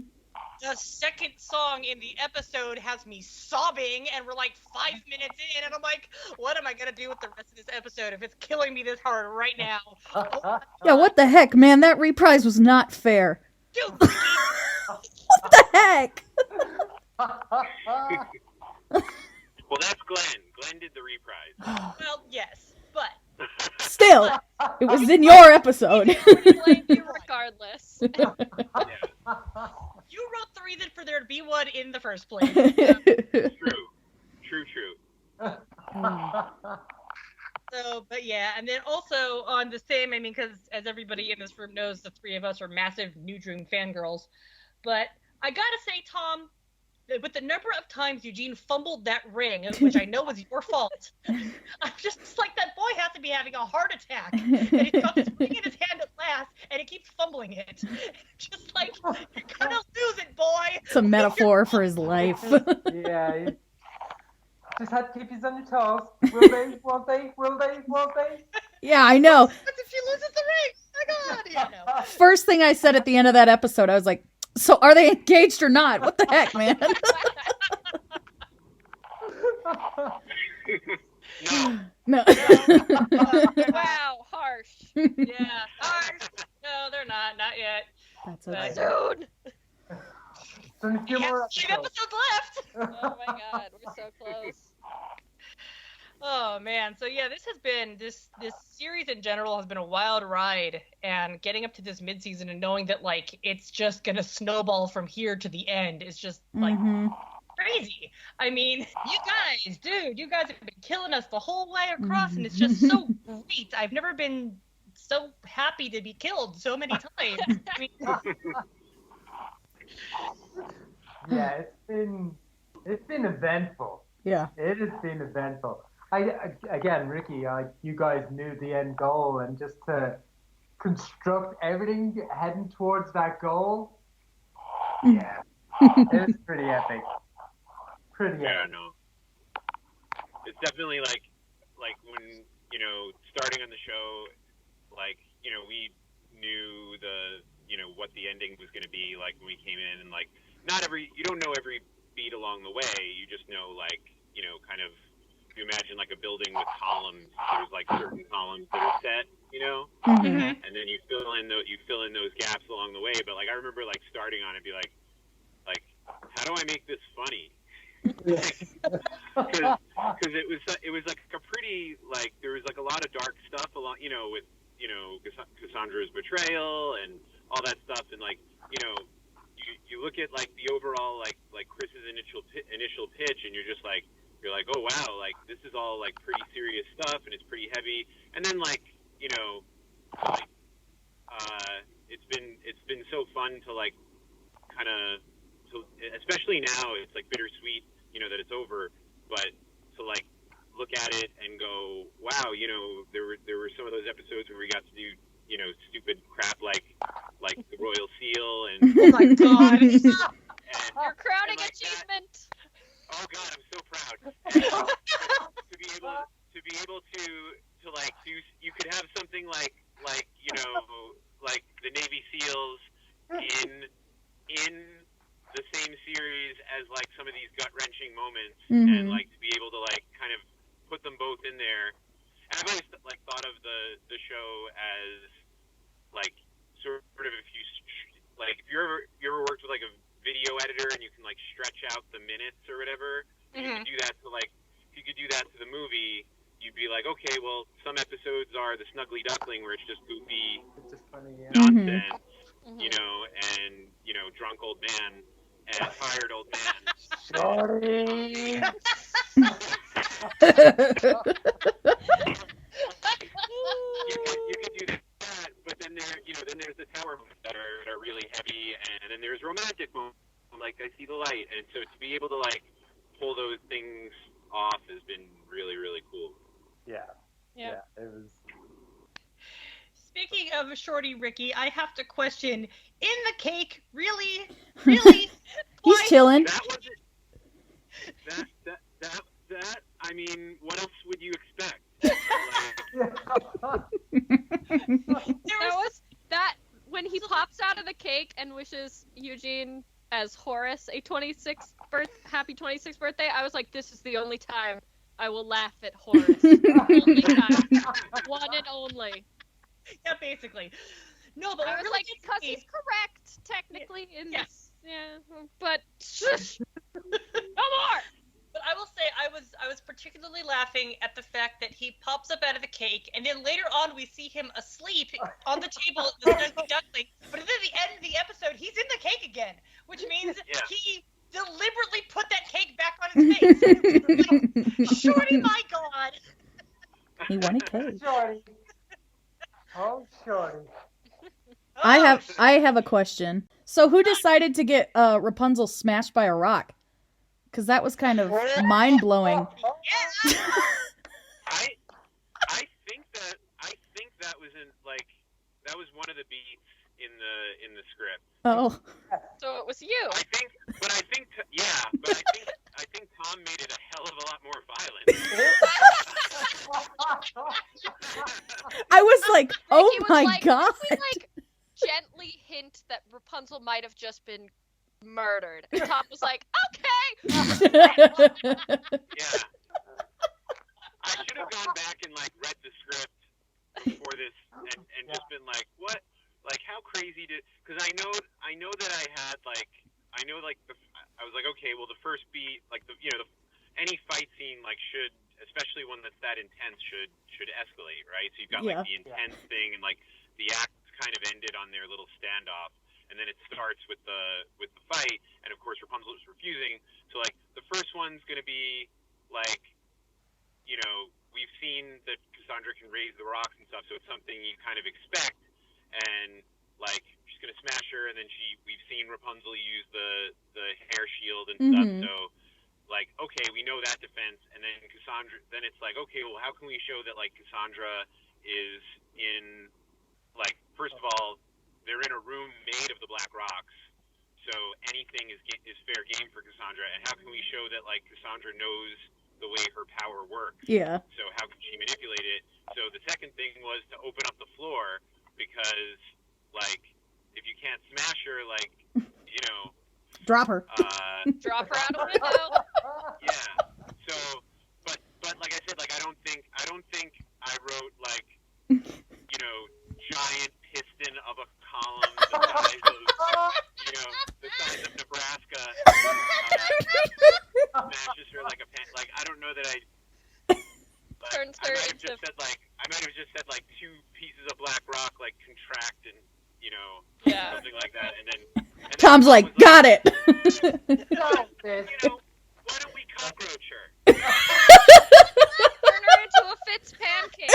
the second song in the episode has me sobbing, and we're like 5 minutes in, and I'm like, what am I going to do with the rest of this episode if it's killing me this hard right now? Yeah, what the heck, man? That reprise was not fair. Dude, What the heck? Well, that's Glenn. Glenn did the reprise. well, yes, but Still, it was in your episode. Blame you regardless. Yeah. you wrote the reason for there to be one in the first place. True. So, but yeah, and then also on the same, I mean, because as everybody in this room knows, the three of us are massive New Dream fangirls. But I gotta say, Tom, with the number of times Eugene fumbled that ring, which I know was your fault, I'm just like, that boy has to be having a heart attack. And he's got this ring in his hand at last, and he keeps fumbling it. Just like, you're gonna lose it, boy! It's a metaphor for his life. Yeah. You just had to keep you on your toes. Will they? Won't they? Will they? Won't they? Yeah, I know. What if she loses the ring? Oh my God! Yeah, no. First thing I said at the end of that episode, I was like, so are they engaged or not? What the heck, man? No. No. Wow, harsh. Yeah. No, they're not. Not yet. That's But okay. Soon. It's only a few more Yes, 5 episodes. episodes left. Oh my God, we're so close. Oh man, so yeah, this series in general has been a wild ride, and getting up to this mid-season and knowing that like it's just gonna snowball from here to the end is just like crazy. I mean, you guys have been killing us the whole way across, and it's just so great. I've never been so happy to be killed so many times. I mean, Yeah, it's been eventful. Yeah. It has been eventful. Again, Ricky, you guys knew the end goal, and just to construct everything heading towards that goal, yeah, it's pretty epic. Pretty Yeah, epic. no. It's definitely like when, starting on the show, like, we knew what the ending was going to be like when we came in, and like, you don't know every beat along the way. You just know, like, kind of, you imagine like a building with columns. There's like certain columns that are set, and then you fill in those gaps along the way. But like, I remember like starting on it, be like, how do I make this funny? Because it was like a pretty, like, there was like a lot of dark stuff along, with Cassandra's betrayal and all that stuff, and like, you look at like the overall like Chris's initial pitch, and you're like, oh wow, like this is all like pretty serious stuff, and it's pretty heavy, and then like, it's been so fun to like kind of, especially now it's like bittersweet, that it's over, but to like look at it and go, wow, there were some of those episodes where we got to do, stupid crap like the Royal Seal and oh my God. Your crowning like achievement. oh God, I'm so proud. And to be able to like do, you could have something like like the Navy SEALs in the same series as like some of these gut-wrenching moments, and like to be able to like kind of put them both in there. And I've always like thought of the show as like sort of, if you ever worked with like a video editor and you can like stretch out the minutes or whatever, you could do that to like, if you could do that to the movie, you'd be like, okay, well, some episodes are the Snuggly Duckling, where it's just goofy It's just funny, yeah. nonsense, you know, and, you know, drunk old man and tired old man. Shorty! You could do that, but then there's the tower moments that are really heavy, and then there's romantic moments, like I see the light, and so to be able to like pull those things off has been really, really cool. Yeah, it was. Speaking of Shorty Ricky, I have to question, in the cake, really? Really? He's chilling. That wasn't. That. I mean, what else would you expect? That when he pops out of the cake and wishes Eugene as Horace a happy 26th birthday. I was like, this is the only time I will laugh at Horace. Only time. One and only. Yeah, basically. No, but I was like, because he's correct technically in this. Yeah, but no more. But I will say I was particularly laughing at the fact that he pops up out of the cake, and then later on we see him asleep on the table at the Snuggly Duckling. But at the end of the episode, he's in the cake again, which means he deliberately put that cake back on his face. Like, Shorty, my God! He wanted cake. Shorty. Oh, Shorty. I have a question. So who decided to get Rapunzel smashed by a rock? Because that was kind of mind-blowing. I think that was that was one of the beats in the script. Oh. So it was you. I think Tom made it a hell of a lot more violent. I was like, oh my God. We gently hint that Rapunzel might have just been murdered. And Tom was like, okay. Yeah. I should have gone back and read the script before this and just been like, what? Like, how crazy because I know that I had I was like, okay, well, the first beat, any fight scene should, especially one that's that intense, should escalate, right? So you've got the intense thing, and the act kind of ended on their little standoff, and then it starts with the fight, and of course Rapunzel is refusing. So the first one's gonna be we've seen that Cassandra can raise the rocks and stuff, so it's something you kind of expect, and she's gonna smash her, and then we've seen Rapunzel use the hair shield and stuff, so okay, we know that defense, and then Cassandra, then it's okay, well, how can we show that Cassandra is in first of all, they're in a room made of the black rocks, so anything is fair game for Cassandra, and how can we show that Cassandra knows the way her power works? Yeah. So how can she manipulate it? So the second thing was to open up the floor, because if you can't smash her, drop her. Drop her out a window. Yeah. So, but like I said, I don't think I wrote giant piston of a column the size of Nebraska smashes her like a pen. I don't know that I might have just said two pieces of black rock contract and something like that, and then Tom's like, got it. Stop this. Why don't we cockroach her? Turn her into a Fitz pancake.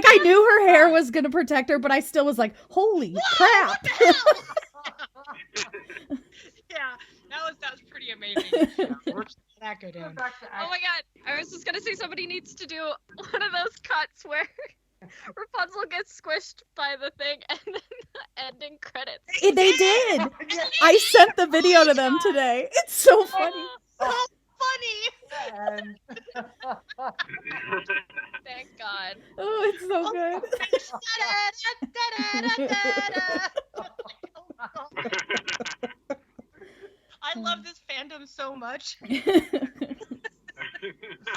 I knew her hair was gonna protect her, but I still was like, holy crap. What the hell? Yeah, that was pretty amazing. That go down. Oh my God! I was just gonna say somebody needs to do one of those cuts where Rapunzel gets squished by the thing and then the ending credits. They did. I sent the video to them today. It's so funny. So funny. Thank God. Oh, it's so good. I love this fandom so much.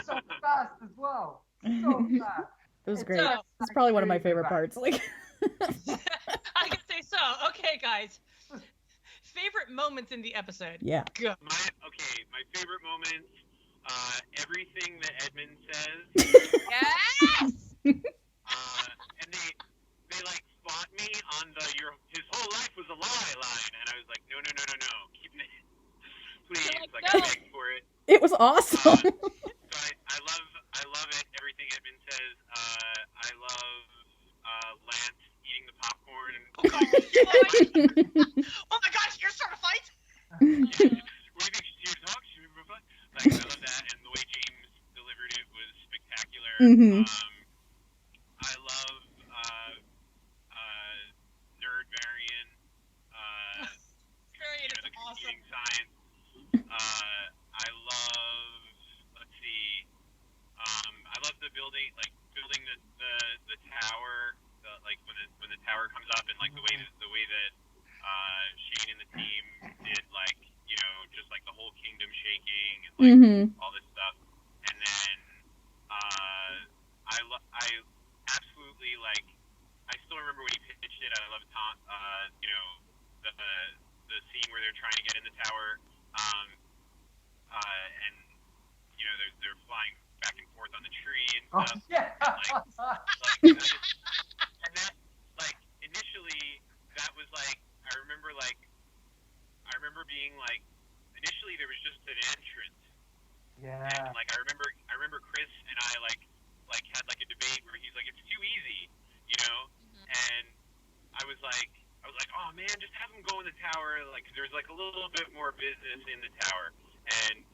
So fast as well. So fast. It was great. It's probably one of my favorite parts. I can say so. Okay, guys. Favorite moments in the episode. Yeah. Go. My favorite moments. everything that Edmund says. Yes! And they like fought me on the his whole life was a lie line, and I was like, no, keep it, please, You're like no. I begged for it. It was awesome. So I love it. Everything Edmund says. I love Lance eating the popcorn. Oh my gosh, you're starting a fight? What do you think? She was talking. Like, I love that, and the way James delivered it was spectacular. I love nerd Varian. Varian is the awesome. competing science. I love. Let's see. I love the building the tower. Like when the tower comes up, and like the way that Shane and the team did, like, you know, just like the whole kingdom shaking and like all this stuff. And then I absolutely, like, I still remember when he pitched it. I love Tom. You know, the scene where they're trying to get in the tower, and you know they're flying back and forth on the tree and stuff. Oh, yeah. And that, like, initially, that was like, I remember being like, initially there was just an entrance. Yeah. And like I remember Chris and I like had like a debate where he's like, it's too easy, you know? And I was like, oh man, just have him go in the tower, like, 'cause there's like a little bit more business in the tower, and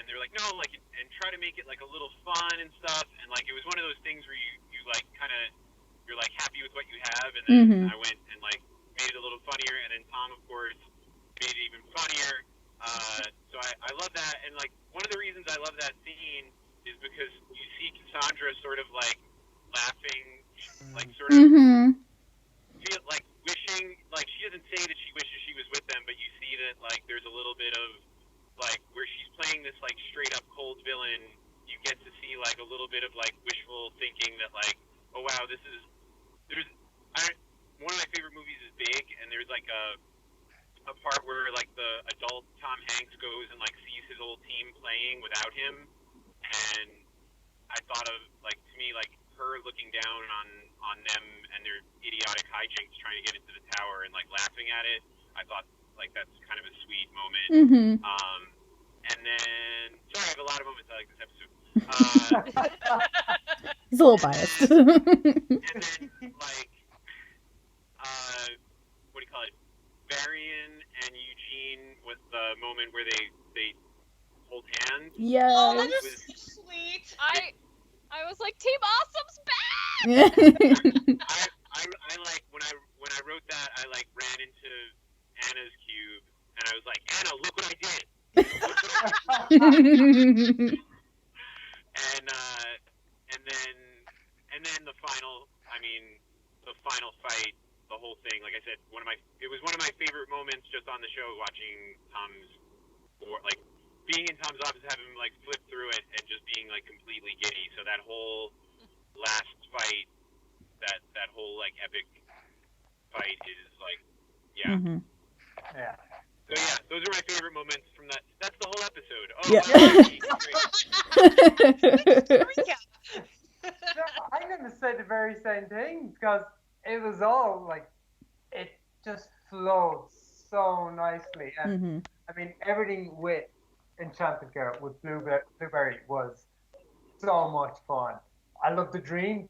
they're like, no, like, and try to make it like a little fun and stuff, and like it was one of those things where you like kind of, you're like happy with what you have, and then I went and like made it a little funnier, and then Tom, of course, made it even funnier. So I love that, and like one of the reasons I love that scene is because you see Cassandra sort of like laughing, like sort of feel like wishing, like she doesn't say that she wishes she was with them, but you see that like there's a little bit of like where she's playing this like straight up cold villain, you get to see like a little bit of like wishful thinking that like, oh wow, one of my favorite movies is Big, and there's like a part where like the adult Tom Hanks goes and like sees his old team playing without him, and I thought of, like, to me, like her looking down on them and their idiotic hijinks trying to get into the tower and like laughing at it. I thought like that's kind of a sweet moment. And then, sorry, I have a lot of moments I like this episode. He's a little biased. And then, like, what do you call it? Varian and Eugene with the moment where they hold hands. Yes. Oh, that is so sweet. I was like, Team Awesome's back! I like when I wrote that, I like ran into Anna's cube and I was like, Anna, look what I did. And then the final, I mean, the final fight, the whole thing. Like I said, it was one of my favorite moments just on the show, watching Tom's, or like being in Tom's office, having him like flip through it and just being like completely giddy. So that whole last fight, that whole like epic fight is like, yeah. Yeah. So yeah, those are my favorite moments from that. That's the whole episode. Oh, Yeah. Recap. I'm going to say the very same thing, because it was all like, it just flowed so nicely. And I mean, everything with Enchanted Girl, with Blueberry was so much fun. I love the dream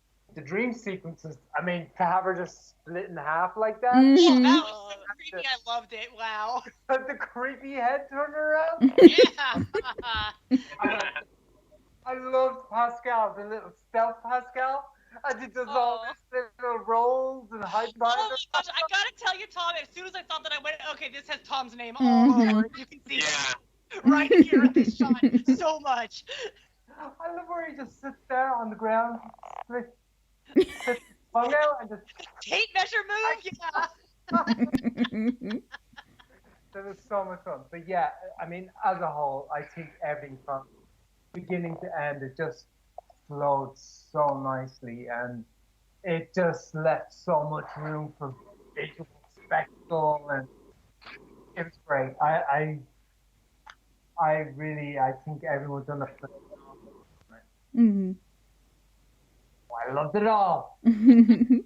sequences. I mean, to have her just split in half like that. Yeah, that was so creepy. I loved it. Wow. The creepy head turn around. Yeah. I loved Pascal, the little stealth Pascal. And he does all these little rolls and high Oh my gosh, I gotta tell you, Tom, as soon as I thought that, I went, okay, this has Tom's name all over it. You can see it right here in this shot so much. I love where he just sits there on the ground, sits his tongue out, and just... Tape measure move, yeah. That was so much fun. But yeah, I mean, as a whole, I think everything from beginning to end, it just flowed so nicely, and it just left so much room for visual spectacle, and it was great. I think everyone's done a Mm-hmm. I loved it all. Yay!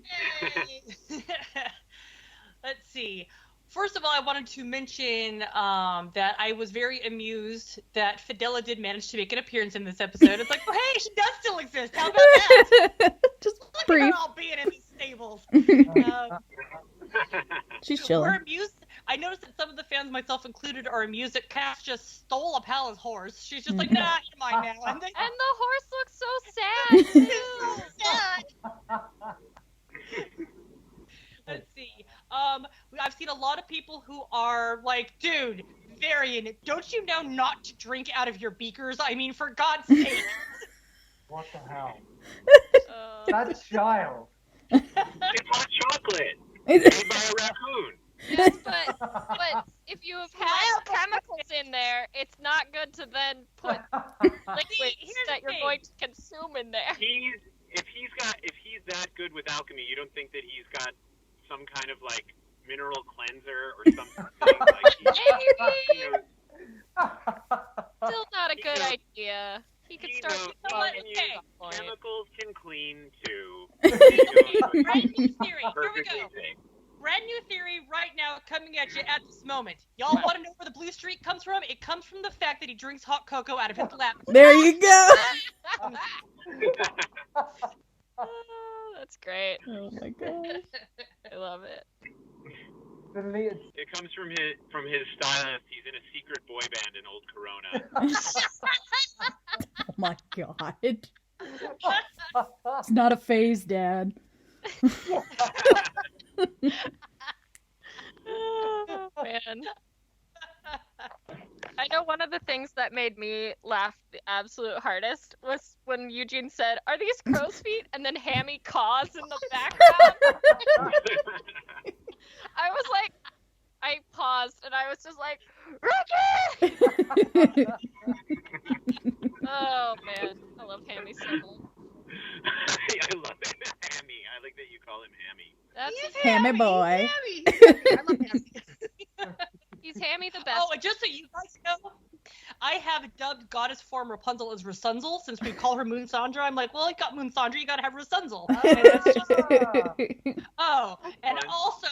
Let's see. First of all, I wanted to mention that I was very amused that Fidela did manage to make an appearance in this episode. It's like, oh, hey, she does still exist. How about that? Just Look brief. at her all being in these stables. She's We're chilling. amused. I noticed that some of the fans, myself included, are amused that Cass just stole a Pala's horse. She's just like, nah, you're mine now. And they, And the horse looks so sad, too. Let's see. I've seen a lot of people who are like, dude, Varian, don't you know not to drink out of your beakers? I mean, for God's sake. What the hell? Uh, That child. It's hot chocolate. Made by a raccoon. yes, but if you have had chemicals in there, it's not good to then put liquids here's that the you're thing. going to consume in there. If he's that good with alchemy, you don't think that he's got some kind of like mineral cleanser or something like Maybe. Still not a good idea. He could start to Okay. chemicals can clean too. Brand new theory. Here we Perfectly go. safe. Brand new theory right now coming at you at this moment. Y'all want to know where the blue streak comes from? It comes from the fact that he drinks hot cocoa out of his lap. There you go. Oh, that's great. Oh my gosh. I love it. Suddenly it's It comes from his stylist. He's in a secret boy band in Old Corona. Oh my god. It's not a phase, Dad. Oh, man. I know one of the things that made me laugh the absolute hardest was when Eugene said, "Are these crow's feet?" and then Hammy caws in the background. I was like, I paused and I was just like, Ricky! Oh man, I love Hammy so much. I love it. Hammy. I like that you call him Hammy. That's Hammy boy. Hammy. I love Hammy. he's Hammy the best. Oh, and just so you guys know, I have dubbed goddess form Rapunzel as Rapunzel since we call her Moon Sandra. I'm like, well, I got Moon Sandra, you gotta have Rapunzel. And that's just, oh, and also,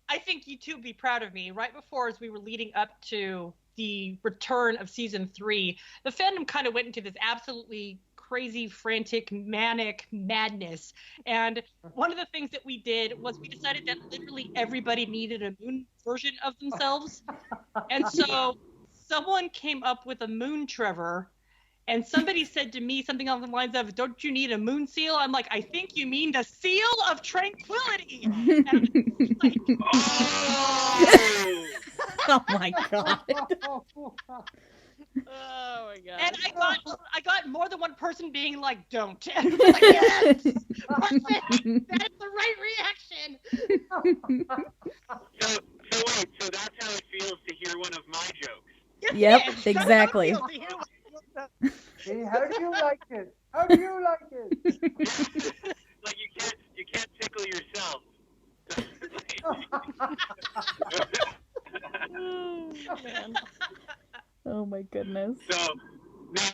I think you two would be proud of me. Right before, as we were leading up to the return of season 3, the fandom kind of went into this absolutely crazy, frantic, manic madness. And one of the things that we did was we decided that literally everybody needed a moon version of themselves. And so someone came up with a moon Trevor, and somebody said to me something along the lines of, "Don't you need a moon seal?" I'm like, "I think you mean the seal of tranquility." And I'm like, Oh! Oh my god. Oh my god. and I got more than one person being like, "Don't." And I'm like, yes, perfect. That's the right reaction. So wait, so that's how it feels to hear one of my jokes. Yes, Yep, it is. exactly. Hey, how do you like it? How do you like it? Like you can't tickle yourself. Oh, man. Oh my goodness. So now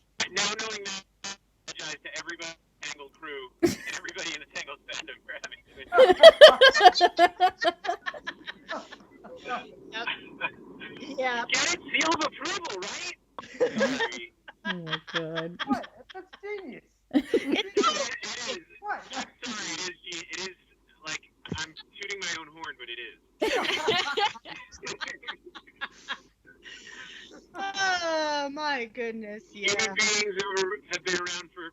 knowing that, I apologize to everybody in the Tangled crew and everybody in the Tangled fandom for having Yeah. Get it? Seal of approval, right? Oh my god. What? That's genius. It is. What? I'm sorry, it is like I'm tooting my own horn, but it is. Oh my goodness, yeah. Human beings who have been around for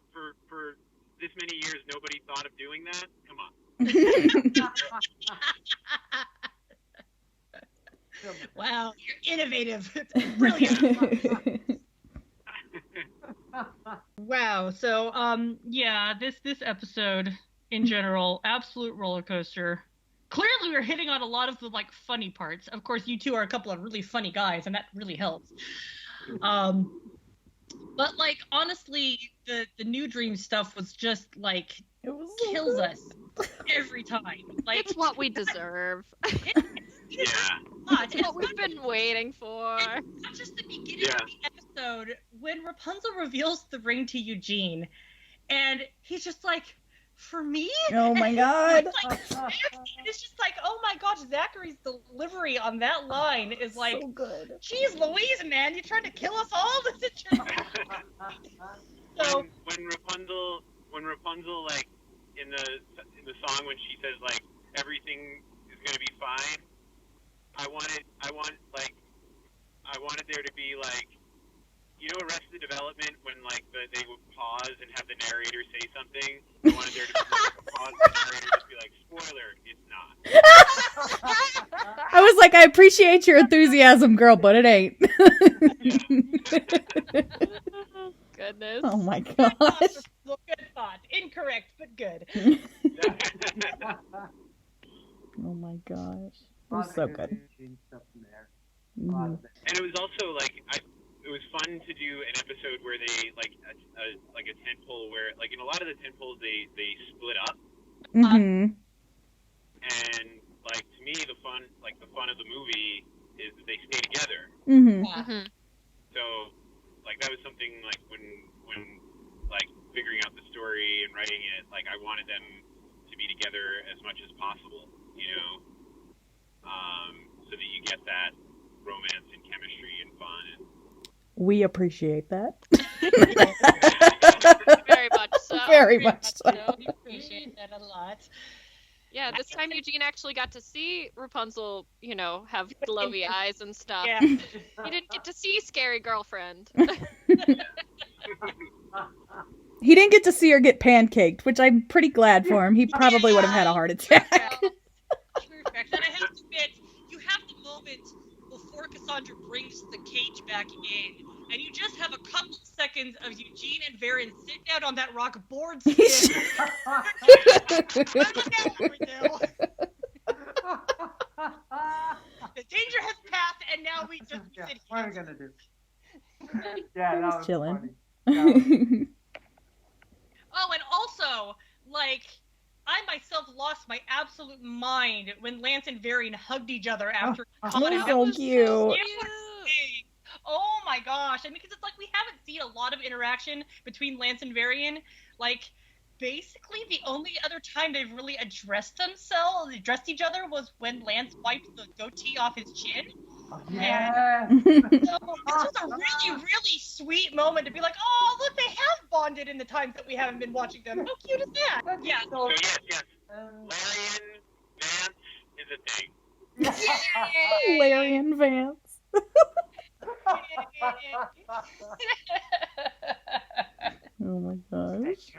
this many years, nobody thought of doing that? Come on. Wow, you're innovative. Brilliant. Wow. So, yeah, this episode in general, absolute roller coaster. Clearly, we're hitting on a lot of the like funny parts. Of course, you two are a couple of really funny guys, and that really helps. But like honestly, the New Dream stuff was just like It was kills us every time. Like It's what we deserve. Yeah. it's It's what we've been waiting for. not just the beginning Yeah. of the episode. episode when Rapunzel reveals the ring to Eugene, and he's just like, for me? Oh my god. It's just like, oh my gosh, Zachary's delivery on that line is like, so good. Geez Louise, man, you trying to kill us all? This is just... So when Rapunzel like in the song when she says like everything is gonna be fine, I wanted there to be like, you know, Arrested Development when like they would pause and have the narrator say something. I wanted there to be like a pause and the narrator just be like, spoiler, it's not. I was like, I appreciate your enthusiasm, girl, but it ain't. Goodness. Oh my gosh. Good thought. Incorrect, but good. Oh my gosh. It was so good. And it was also like it was fun to do an episode where they like a tentpole where like in a lot of the tentpoles they split up. Mm-hmm. And like to me the fun of the movie is that they stay together. Mm-hmm. Mm-hmm. So like that was something like when like figuring out the story and writing it, like I wanted them to be together as much as possible, you know, so that you get that romance and chemistry and fun. And We appreciate that. Very much so. Very much so. We appreciate that a lot. Yeah, this time Eugene actually got to see Rapunzel, you know, have glowy eyes and stuff. Yeah. He didn't get to see Scary Girlfriend. He didn't get to see her get pancaked, which I'm pretty glad for him. He probably would have had a heart attack. Perfect. And I have to admit, you have the moment before Cassandra brings the cage back in, and you just have a couple seconds of Eugene and Varian sit down on that rock board stick. The danger has passed, and now we just sit here. What are we gonna do? Yeah, that was chilling. funny. Oh, and also, like, I myself lost my absolute mind when Lance and Varian hugged each other after comedy. So cute. Oh my gosh. I mean, because it's like we haven't seen a lot of interaction between Lance and Varian. Like, basically the only other time they've really addressed each other was when Lance wiped the goatee off his chin. Yeah. So this was a really, really sweet moment to be like, oh, look, they have bonded in the times that we haven't been watching them. How cute is that? Yeah. so yes, Larian Vance is a thing. Larian Vance. Oh my gosh.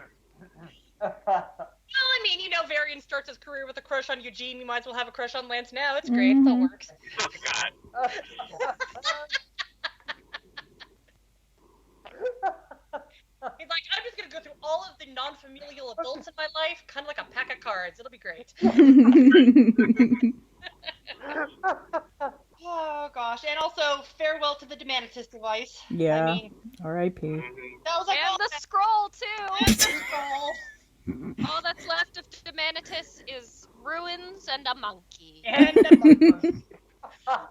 Well, I mean, you know, Varian starts his career with a crush on Eugene. You might as well have a crush on Lance now. It's great. It all works. Oh God. He's like, I'm just going to go through all of the non-familial adults in my life, kind of like a pack of cards. It'll be great. Oh, gosh. And also, farewell to the Demanitus device. Yeah. I mean, R.I.P. that was like, And oh, the scroll, too. that's the scroll. All that's left of Demanitus is ruins and a monkey. And the monkey. Yeah.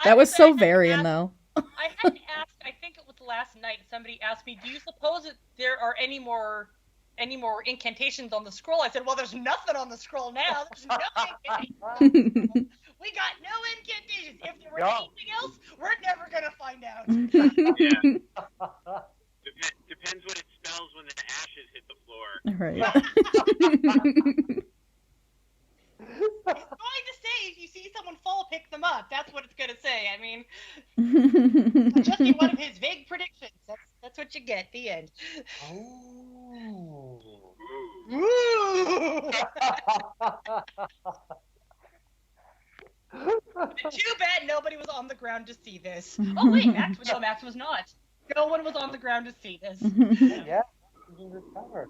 That was so Varian, though. I had to ask, I think it was last night, somebody asked me, do you suppose that there are any more incantations on the scroll? I said, well, there's nothing on the scroll now. There's no incantations. We got no incantations. If there were anything else, we're never going to find out. Yeah. Depends what it spells when the ashes hit the floor. Right. It's going to say, if you see someone fall, pick them up. That's what it's going to say. I mean, just be one of his vague predictions. That's what you get. The end. Oh. Ooh. Too bad nobody was on the ground to see this. Oh wait, Max was not. No one was on the ground to see this. Yeah. In the tower.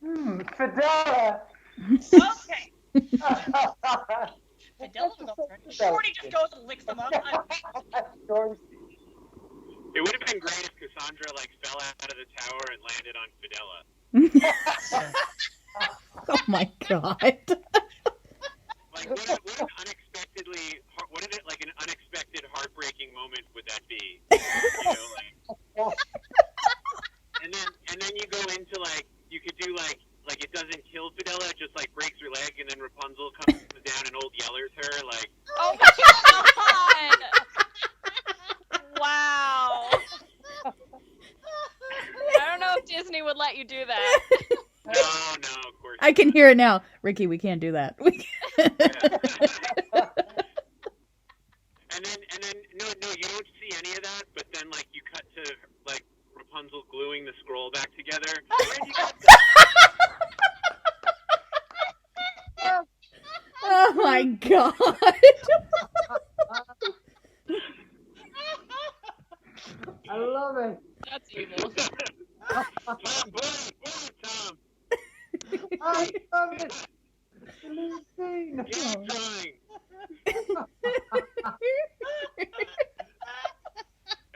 Fidela. Okay. Fidela was on the ground. Shorty just goes and licks them up. It would have been great if Cassandra like fell out of the tower and landed on Fidela. Oh my god. Like what an unexpected heartbreaking moment would that be? would let you do that. No, of course. I can hear it now. Ricky, we can't do that. We can't. And then, no, you don't see any of that. But then, like, you cut to like Rapunzel gluing the scroll back together. Where'd you get that? Oh my god. I love it. That's evil. Tom, Tom. I love it. Insane. Keep trying.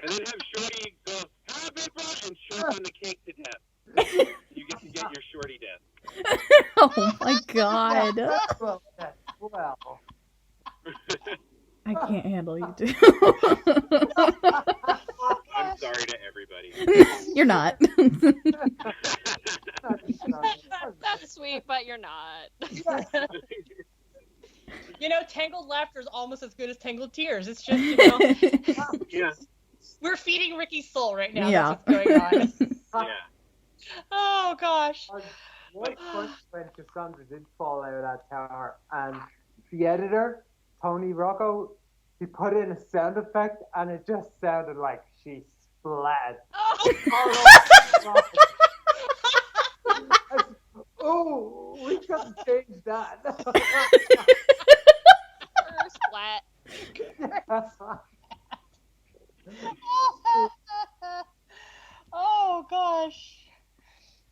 And then have Shorty go, happy birthday, and choke on the cake to death. You get to get your Shorty death. Oh my god. Well. I can't handle you two. I'm sorry to everybody. You're not. That's sweet, but you're not. You know, tangled laughter is almost as good as tangled tears. It's just, you know, Yeah. we're feeding Ricky's soul right now. Yeah. That's what's going on. Yeah. Oh, gosh. What fun when Cassandra did fall out of that tower, and the editor, Tony Rocco, he put in a sound effect, and it just sounded like she splattered. Oh, we gotta change that. Splat. Oh, gosh.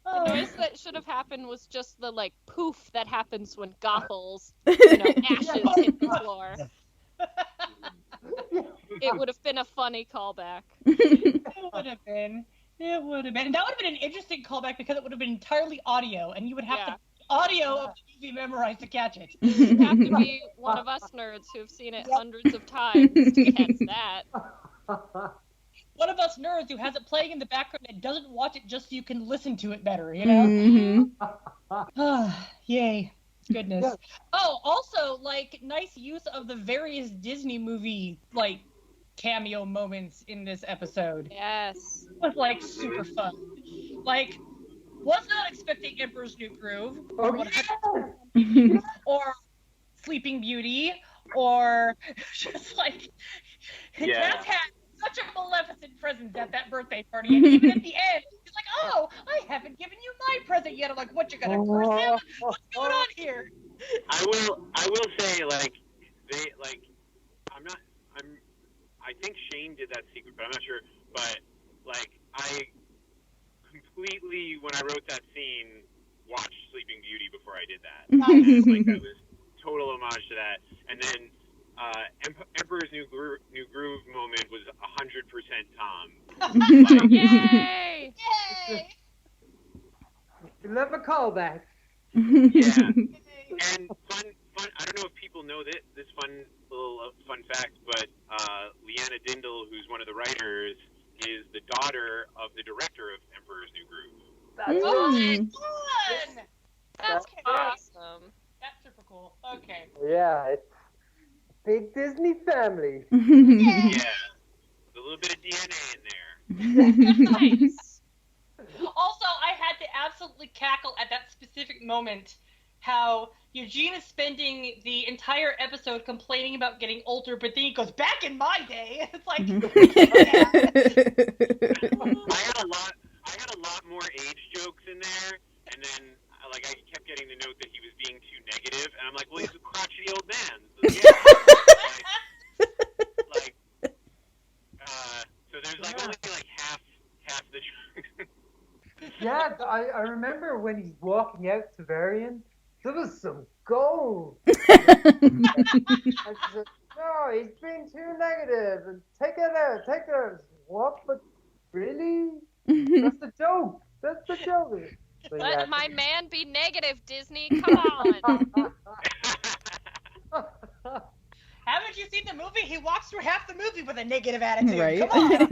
The noise that should have happened was just the like poof that happens when Gothel's, ashes hit the floor. It would have been a funny callback. It would have been. It would have been. And that would have been an interesting callback because it would have been entirely audio, and you would have to audio of the movie memorized to catch it. You have to be one of us nerds who have seen it hundreds of times to catch that. One of us nerds who has it playing in the background and doesn't watch it just so you can listen to it better, you know? Yay. Goodness. Yeah. Oh, also, like, nice use of the various Disney movie, like, cameo moments in this episode. Yes. It was, like, super fun. Like, was not expecting Emperor's New Groove, or, or Sleeping Beauty, or just, like, Cass had such a maleficent presence at that birthday party, and even at the end, he's like, "Oh, I haven't given you my present yet." I'm like, "What, you gonna curse him? What's going on here?" I will say, like, I think Shane did that secret, but I'm not sure. But, like, I completely, when I wrote that scene, watched Sleeping Beauty before I did that. And, like, that was total homage to that. And then Emperor's New Groove moment was 100% Tom. Like, Yay! Yay! You love a callback. yeah. And fun. I don't know if people know this fun little fun fact, but Leanna Dindal, who's one of the writers, is the daughter of the director of Emperor's New Groove. That's Fun! That's awesome. That's super cool. Okay. Yeah, it's big Disney family. Yeah. A little bit of DNA in there. Nice. Also, I had to absolutely cackle at that specific moment how Eugene is spending the entire episode complaining about getting older, but then he goes, "Back in my day." It's like, I had a lot more age jokes in there, and then like I kept getting the note that he was being too negative, and I'm like, well, he's a crotchety old man. So there's like only like half the jokes. Yeah, I remember when he's walking out to Varian, there was some gold. I said, no, he's being too negative, and take it out. What? But really? That's the joke. That's the joke. But Let my man be negative, Disney. Come on. haven't you seen the movie? He walks through half the movie with a negative attitude. Right? Come on.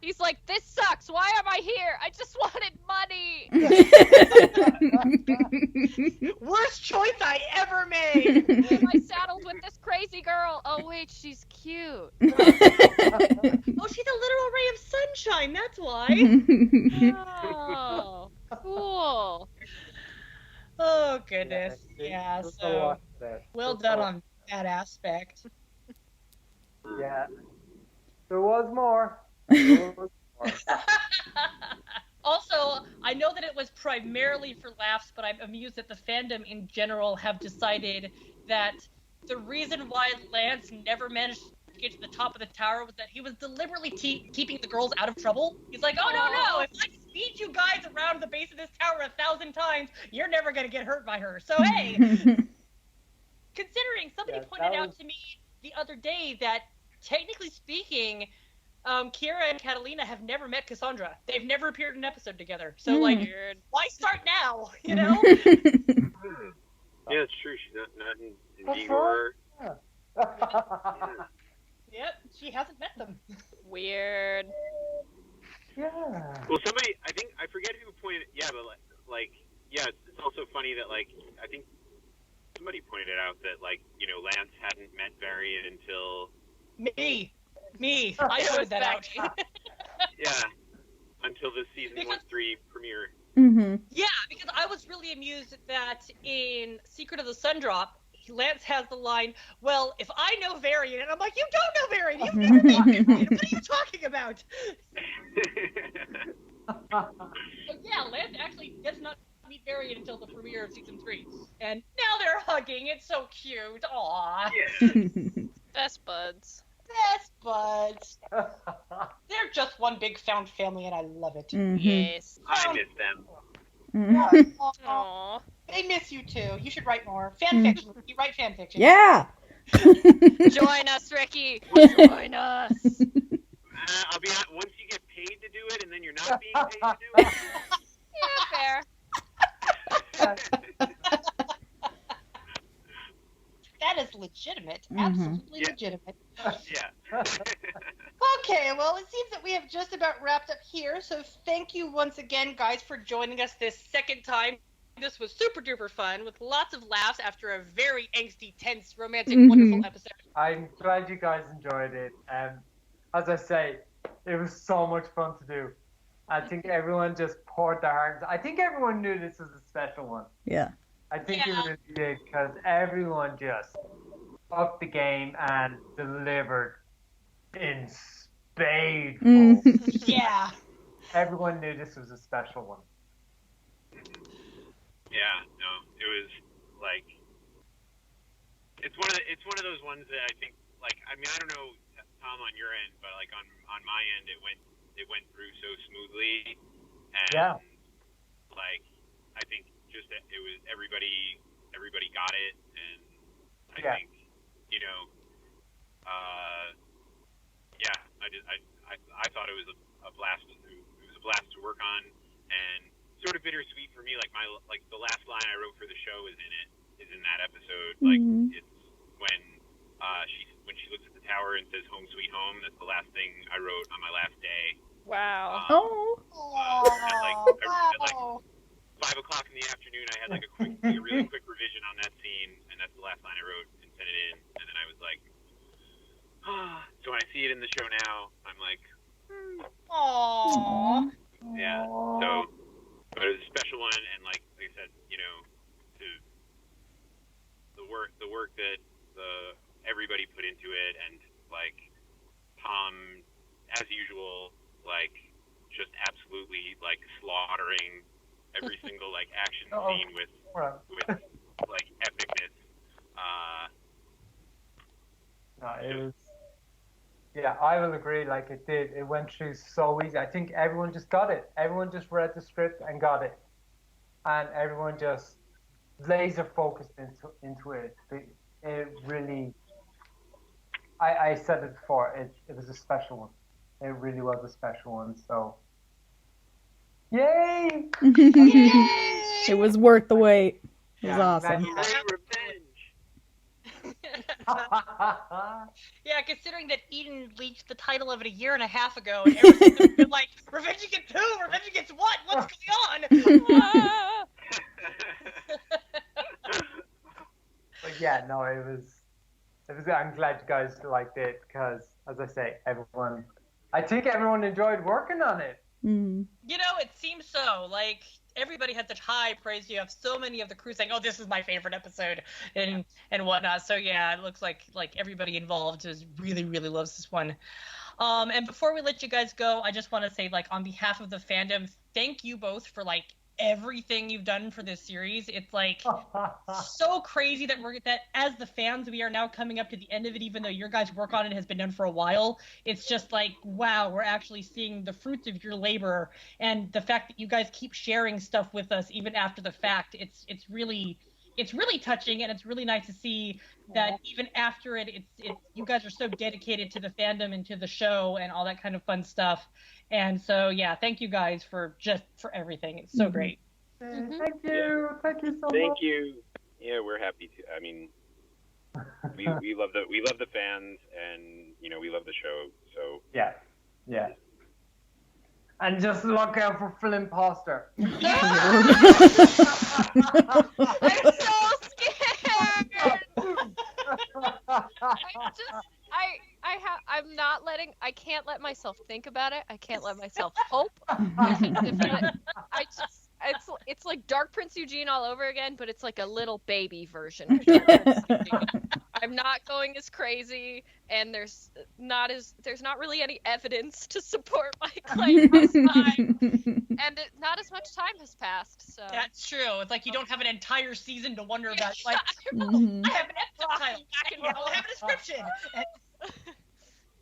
He's like, this sucks. Why am I here? I just wanted money. Worst choice I ever made. Why am I saddled with this crazy girl? Oh, wait, she's cute. Oh, she's a literal ray of sunshine. That's why. goodness. Yeah, there's a so lot there. well There's done a- on that aspect. Yeah. There was more. There was more. Also, I know that it was primarily for laughs, but I'm amused that the fandom in general have decided that the reason why Lance never managed to get to the top of the tower was that he was deliberately keeping the girls out of trouble. He's like, oh, no, if I speed you guys around the base of this tower 1,000 times, you're never going to get hurt by her. So, hey, considering somebody pointed out to me the other day that, technically speaking, Kira and Catalina have never met Cassandra. They've never appeared in an episode together. So, like, why start now? You know? Yeah, it's true. She's not in Vigor. Yep, she hasn't met them. Weird. Yeah. Well, somebody, I forget who pointed. Yeah, but it's also funny that I think somebody pointed out that Lance hadn't met Varian until Me. I pointed that out. yeah, until the season 3 premiere. Mm-hmm. Yeah, because I was really amused that in Secret of the Sundrop, Lance has the line, well, if I know Varian, and I'm like, you don't know Varian, you've never met Varian, what are you talking about? But yeah, Lance actually does not meet Varian until the premiere of season 3, and now they're hugging, it's so cute, aww. Yeah. Best buds. Best buds. They're just one big found family, and I love it. Mm-hmm. Yes. I miss them. Mm-hmm. Aw. They miss you too. You should write more. Fan fiction. You write fan fiction. Yeah. Join us, Ricky. Join us. I'll be honest, once you get paid to do it, and then you're not being paid to do it. Yeah, fair. That is legitimate. Absolutely legitimate. Yeah. Okay, well, it seems that we have just about wrapped up here, so thank you once again, guys, for joining us this second time. This was super duper fun, with lots of laughs after a very angsty, tense, romantic, wonderful episode. I'm glad you guys enjoyed it. As I say, it was so much fun to do. I think everyone just poured their hearts. I think everyone knew this was a special one. Yeah. I think it really did, because everyone just upped the game and delivered in spades. Yeah. Everyone knew this was a special one. Yeah, no, it was it's one of those ones that I think I don't know, Tom, on your end, but on my end it went through so smoothly, and I think just that it was everybody got it, and I think I thought it was a blast. It was a blast to work on, and sort of bittersweet for me. The last line I wrote for the show is in that episode. It's when she looks at the tower and says "Home Sweet Home." That's the last thing I wrote on my last day. Wow. Wow. 5 o'clock in the afternoon, I had a really quick revision on that scene, and that's the last line I wrote and sent it in. And then I was like, so when I see it in the show now, I'm like, Aww. yeah. So, but it was a special one, and like I said, to the work that everybody put into it, and Tom, as usual, just absolutely slaughtering every single action scene with epicness. No, it was. Yeah, I will agree. It did. It went through so easy. I think everyone just got it. Everyone just read the script and got it, and everyone just laser focused into it. It really. I said it before. It was a special one. It really was a special one. So. Yay! It was worth the wait. It was awesome. Yeah, considering that Eden leaked the title of it 1.5 years ago, and everyone's been like, Revenge Against who? Revenge Against what? What's going on? But yeah, no, it was. I'm glad you guys liked it, because, as I say, I think everyone enjoyed working on it. Mm. It seems so. everybody had such high praise. You have so many of the crew saying, "Oh, this is my favorite episode," and whatnot. So yeah, it looks like everybody involved is really loves this one. And before we let you guys go, I just want to say, like, on behalf of the fandom, thank you both for like everything you've done for this series. It's like so crazy that as the fans, we are now coming up to the end of it, even though your guys' work on it has been done for a while. It's just like, wow, we're actually seeing the fruits of your labor, and the fact that you guys keep sharing stuff with us even after the fact. It's really touching, and it's really nice to see that even after it's you guys are so dedicated to the fandom and to the show and all that kind of fun stuff. And so yeah, thank you guys for everything. It's so great. Thank you so much. Thank you. Yeah, we're happy to. I mean, we love the fans, and we love the show. So yeah. And just look out for Phil Imposter. I'm so scared. I can't let myself think about it. I can't let myself hope. It's like Dark Prince Eugene all over again, but it's like a little baby version of Dark Prince Eugene. I'm not going as crazy, and there's not really any evidence to support my claim this time, and not as much time has passed. So that's true. It's like you don't have an entire season to wonder about. Like, I have an episode title. I'll have a description.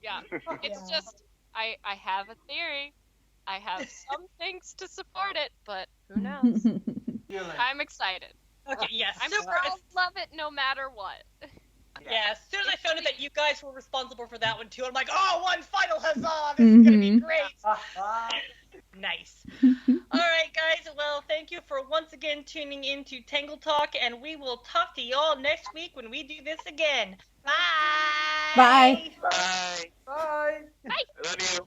Yeah, it's just I have a theory. I have some things to support it, but who knows? I'm excited. Okay, yes. I'll love it no matter what. Yeah, as soon as I found out that you guys were responsible for that one too, I'm like, oh, one final huzzah! This is gonna be great. Nice. All right, guys. Well, thank you for once again tuning in to Tangled Talk, and we will talk to y'all next week when we do this again. Bye. Bye. bye. Bye. I love you.